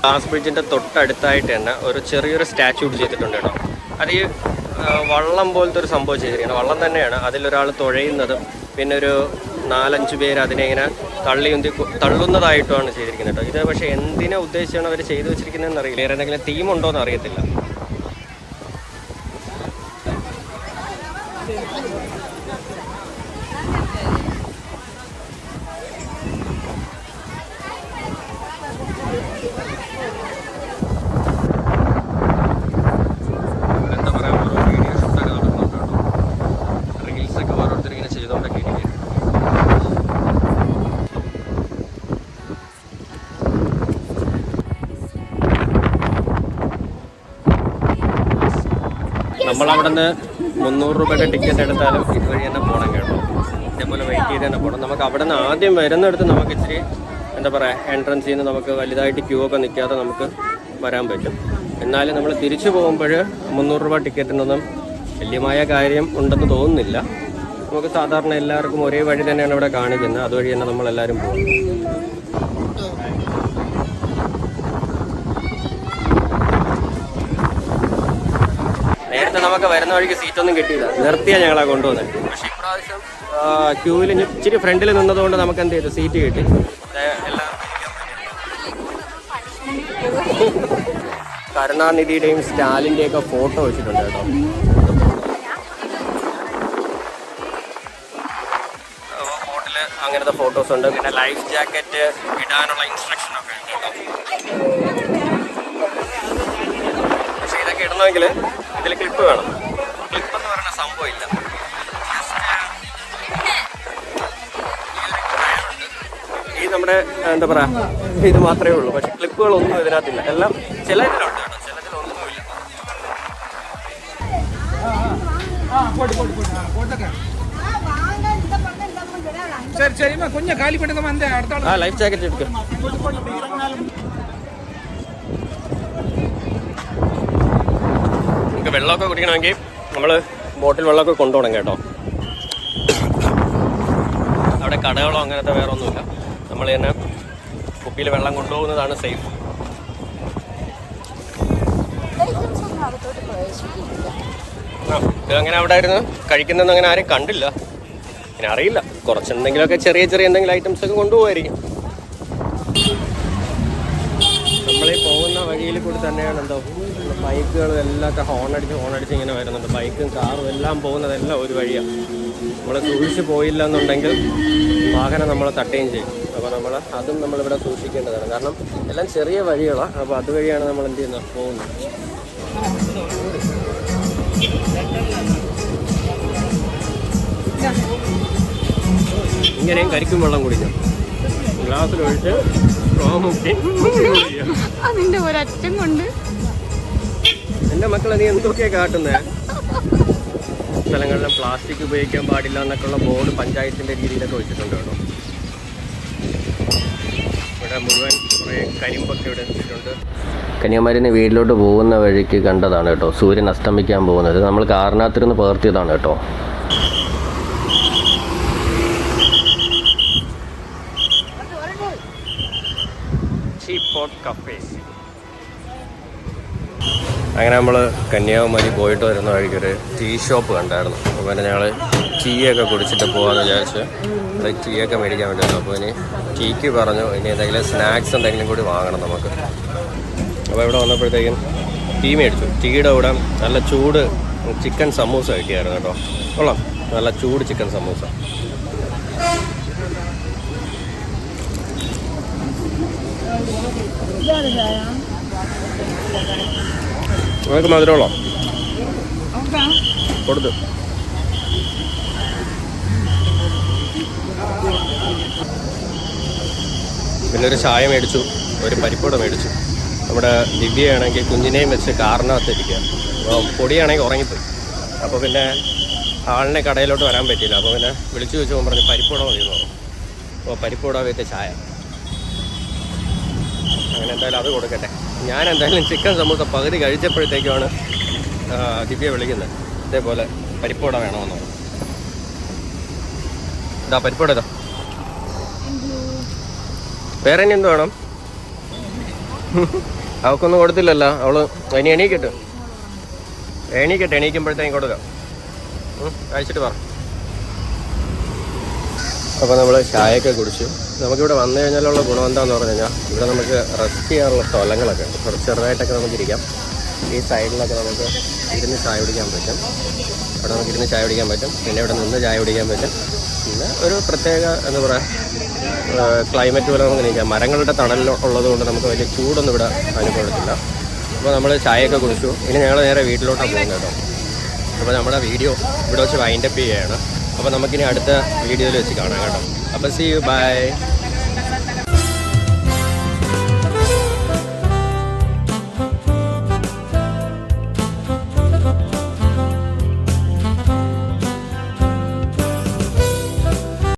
S1: ഗ്ലാസ് ബ്രിഡ്ജിൻ്റെ തൊട്ടടുത്തായിട്ട് തന്നെ ഒരു ചെറിയൊരു സ്റ്റാച്യൂ ചെയ്തിട്ടുണ്ട് കേട്ടോ. അത് ഈ വള്ളം പോലത്തെ ഒരു സംഭവം ചെയ്തിരിക്കുന്നത്, വള്ളം തന്നെയാണ്. അതിലൊരാൾ തുഴയുന്നതും പിന്നെ ഒരു 4-5 പേര് അതിനെ ഇങ്ങനെ തള്ളുന്നതായിട്ടുമാണ് ചെയ്തിരിക്കുന്നത് കേട്ടോ. ഇത് പക്ഷേ എന്തിനെ ഉദ്ദേശിച്ചാണ് അവർ ചെയ്തു വെച്ചിരിക്കുന്നതെന്ന് അറിയില്ല. വേറെ എന്തെങ്കിലും തീമുണ്ടോ എന്ന് അറിയത്തില്ല. നമ്മളവിടെ നിന്ന് 300 രൂപയുടെ ടിക്കറ്റ് എടുത്താലും ഇതുവഴി തന്നെ പോകണം കേട്ടോ. ഇതേപോലെ വെയിറ്റ് ചെയ്ത് തന്നെ പോകണം. നമുക്ക് അവിടെ നിന്ന് ആദ്യം വരുന്നിടത്ത് നമുക്ക് ഇച്ചിരി എന്താ പറയുക, എൻട്രൻസിൽ നിന്ന് നമുക്ക് വലുതായിട്ട് ക്യൂ ഒക്കെ നിൽക്കാതെ നമുക്ക് വരാൻ പറ്റും. എന്നാലും നമ്മൾ തിരിച്ചു പോകുമ്പോൾ 300 രൂപ ടിക്കറ്റിനൊന്നും വലിയമായ കാര്യം ഉണ്ടെന്ന് തോന്നുന്നില്ല. നമുക്ക് സാധാരണ എല്ലാവർക്കും ഒരേ വഴി തന്നെയാണ് ഇവിടെ കാണിക്കുന്നത്. അതുവഴി തന്നെ നമ്മളെല്ലാവരും പോകും. നേരത്തെ നമുക്ക് വരുന്ന വഴിക്ക് സീറ്റൊന്നും കിട്ടിയില്ല, നിർത്തിയാണ് ഞങ്ങളെ കൊണ്ടുവന്നത്. പക്ഷേ ഇപ്രാവശ്യം ക്യൂവിൽ ഇച്ചിരി ഫ്രണ്ടിൽ നിന്നതുകൊണ്ട് നമുക്ക് എന്ത് ചെയ്തു, സീറ്റ് കിട്ടി. കരുണാനിധിയുടെയും സ്റ്റാലിൻ്റെയൊക്കെ ഫോട്ടോ വെച്ചിട്ടുണ്ട് കേട്ടോ. ബോട്ടിൽ അങ്ങനത്തെ ഫോട്ടോസ് ഉണ്ട്. പിന്നെ ലൈഫ് ജാക്കറ്റ് ഇടാനുള്ള ഇൻസ്ട്രക്ഷനൊക്കെ ഉണ്ട് കേട്ടോ. പക്ഷേ ഇതൊക്കെ ഇടണമെങ്കിൽ ഇതിൽ ക്ലിപ്പ് വേണം. ക്ലിപ്പ് എന്ന് പറയുന്ന സംഭവം ഇല്ല. ഈ നമ്മുടെ എന്താ പറയുക, ഇത് മാത്രമേ ഉള്ളൂ. പക്ഷെ ക്ലിപ്പുകളൊന്നും ഇതിനകത്തില്ല. എല്ലാം ചിലതിലുണ്ട് കേട്ടോ, ചിലതിലൊന്നുമില്ല. ലൈഫ് ജാക്കറ്റ് എടുക്കുക. നമുക്ക് വെള്ളമൊക്കെ കുടിക്കണമെങ്കിൽ നമ്മൾ ബോട്ടിൽ വെള്ളമൊക്കെ കൊണ്ടുപോകണം കേട്ടോ. അവിടെ കടകളോ അങ്ങനത്തെ വേറെ ഒന്നുമില്ല. നമ്മൾ തന്നെ കുപ്പിയിൽ വെള്ളം കൊണ്ടുപോകുന്നതാണ് സേഫ്. ഇതങ്ങനെ അവിടെ ആയിരുന്നു കഴിക്കുന്നതെന്ന് അങ്ങനെ ആരും കണ്ടില്ല. പിന്നെ അറിയില്ല, കുറച്ചെന്തെങ്കിലുമൊക്കെ ചെറിയ ചെറിയ എന്തെങ്കിലും ഐറ്റംസ് ഒക്കെ കൊണ്ടുപോകായിരിക്കും. നമ്മളീ പോകുന്ന വഴിയിൽ കൂടി തന്നെയാണ് എന്തോ ബൈക്കുകളും എല്ലാമൊക്കെ ഹോണടിച്ച് ഇങ്ങനെ വരുന്നുണ്ട്. ബൈക്കും കാറും എല്ലാം പോകുന്നതെല്ലാം ഒരു വഴിയാണ്. നമ്മൾ സൂക്ഷിച്ച് പോയില്ല എന്നുണ്ടെങ്കിൽ വാഹനം നമ്മൾ തട്ടുകയും ചെയ്യും. അപ്പോൾ അതും നമ്മളിവിടെ സൂക്ഷിക്കേണ്ടതാണ്. കാരണം എല്ലാം ചെറിയ വഴികളാണ്. അപ്പോൾ അതുവഴിയാണ് നമ്മൾ എന്ത് ചെയ്യുന്നത്, പോകുന്നത്. ഇങ്ങനെയും കരിക്കും വെള്ളം കുടിക്കാം. ഗ്ലാസ്സിലൊഴിച്ച്
S2: അതിന്റെ ഒരറ്റം കൊണ്ട്
S1: എൻ്റെ മക്കളെ നീ എന്തൊക്കെയാ കാട്ടുന്നത്? സ്ഥലങ്ങളിലും പ്ലാസ്റ്റിക് ഉപയോഗിക്കാൻ പാടില്ല എന്നൊക്കെയുള്ള ബോർഡ് പഞ്ചായത്തിൻ്റെ രീതിയിലൊക്കെ വെച്ചിട്ടുണ്ട് കേട്ടോ. ഇവിടെ മുഴുവൻ കുറേ കരിമ്പൊക്കെ ഇവിടെ വെച്ചിട്ടുണ്ട്. കന്യാകുമാരിന്ന് വീട്ടിലോട്ട് പോകുന്ന വഴിക്ക് കണ്ടതാണ് കേട്ടോ സൂര്യൻ അസ്തമിക്കാൻ പോകുന്നത്. നമ്മൾ കാറിനകത്തിരുന്ന് പകർത്തിയതാണ് കേട്ടോ. അങ്ങനെ നമ്മൾ കന്യാകുമാരി പോയിട്ട് വരുന്ന വഴിക്കൊരു ടീ ഷോപ്പ് കണ്ടായിരുന്നു. അപ്പോൾ പിന്നെ ഞങ്ങൾ ടീയൊക്കെ കുടിച്ചിട്ട് പോകാമെന്ന് വിചാരിച്ച് ഇവിടെ ടീയൊക്കെ മേടിക്കാൻ വേണ്ടിയിരുന്നു. അപ്പോൾ ഇനി ടീക്ക് പറഞ്ഞു ഇനി എന്തെങ്കിലും സ്നാക്സ് എന്തെങ്കിലും കൂടി വാങ്ങണം നമുക്ക്. അപ്പോൾ ഇവിടെ വന്നപ്പോഴത്തേക്കും ടീ മേടിച്ചു. ടീയുടെ കൂടെ നല്ല ചൂട് ചിക്കൻ സമൂസ കിട്ടിയായിരുന്നു കേട്ടോ. കൊള്ളാം, നല്ല ചൂട് ചിക്കൻ സമൂസ. നമുക്ക് മധുരമുള്ളോ കൊടുത്തു. പിന്നെ ഒരു ചായ മേടിച്ചു, ഒരു പരിപ്പൂട മേടിച്ചു. നമ്മുടെ ദിവ്യയാണെങ്കിൽ കുഞ്ഞിനെയും വെച്ച് കാറിനകത്തിരിക്കുക. അപ്പോൾ പൊടിയാണെങ്കിൽ ഉറങ്ങിപ്പോയി. അപ്പോൾ പിന്നെ ആളിനെ കടയിലോട്ട് വരാൻ പറ്റിയില്ല. അപ്പോൾ പിന്നെ വിളിച്ചു ചോദിച്ചു പറഞ്ഞു പരിപ്പൂട മതി എന്ന് പറഞ്ഞു. അപ്പോൾ പരിപ്പൂട വെച്ച് ചായ. അങ്ങനെ എന്തായാലും അത് കൊടുക്കട്ടെ. ഞാൻ എന്തായാലും ചിക്കൻ സമൂസ പകുതി കഴിച്ചപ്പോഴത്തേക്കുമാണ് ദിവ്യ വിളിക്കുന്നത്. ഇതേപോലെ പരിപ്പൂട വേണമെന്ന് പറഞ്ഞു. ഇതാ പരിപ്പൂട ഇതാ. വേറെ ഇനി എന്ത് വേണം? അവൾക്കൊന്നും കൊടുത്തില്ലല്ലോ. അവള് ഇനി എണീക്കട്ടെ എണീക്കുമ്പോഴത്തേക്കും കൊടുക്കാം. കഴിച്ചിട്ട് പറ. അപ്പോൾ നമ്മൾ ചായയൊക്കെ കുടിച്ചു. നമുക്കിവിടെ വന്നു കഴിഞ്ഞാലുള്ള ഗുണം എന്താണെന്ന് പറഞ്ഞു കഴിഞ്ഞാൽ ഇവിടെ നമുക്ക് റെസ്റ്റ് ചെയ്യാനുള്ള സ്ഥലങ്ങളൊക്കെ ഉണ്ട്. കുറച്ച് ചെറുതായിട്ടൊക്കെ നമുക്കിരിക്കാം. ഈ സൈഡിലൊക്കെ നമുക്ക് ഇരുന്ന് ചായ കുടിക്കാൻ പറ്റും. അവിടെ നമുക്ക് ഇരുന്ന് ചായ കുടിക്കാൻ പറ്റും. പിന്നെ ഇവിടെ നിന്ന് ചായ കുടിക്കാൻ പറ്റും. പിന്നെ ഒരു പ്രത്യേക എന്താ പറയുക ക്ലൈമറ്റ് പോലെ നമുക്ക് നിൽക്കാം. മരങ്ങളുടെ തണലിൽ ഉള്ളത് കൊണ്ട് നമുക്ക് വലിയ ചൂടൊന്നും ഇവിടെ അനുഭവപ്പെടില്ല. അപ്പോൾ നമ്മൾ ചായയൊക്കെ കുടിച്ചു. ഇനി ഞങ്ങൾ നേരെ വീട്ടിലോട്ടാണ് പോകുന്നത് കേട്ടോ. അപ്പോൾ നമ്മുടെ വീഡിയോ ഇവിടെ വെച്ച് വൈൻഡപ്പ് ചെയ്യുകയാണ്. അപ്പോൾ നമുക്കിനി അടുത്ത വീഡിയോയിൽ വെച്ച് കാണാം കേട്ടോ. അപ്പോൾ സീ യു, ബൈ.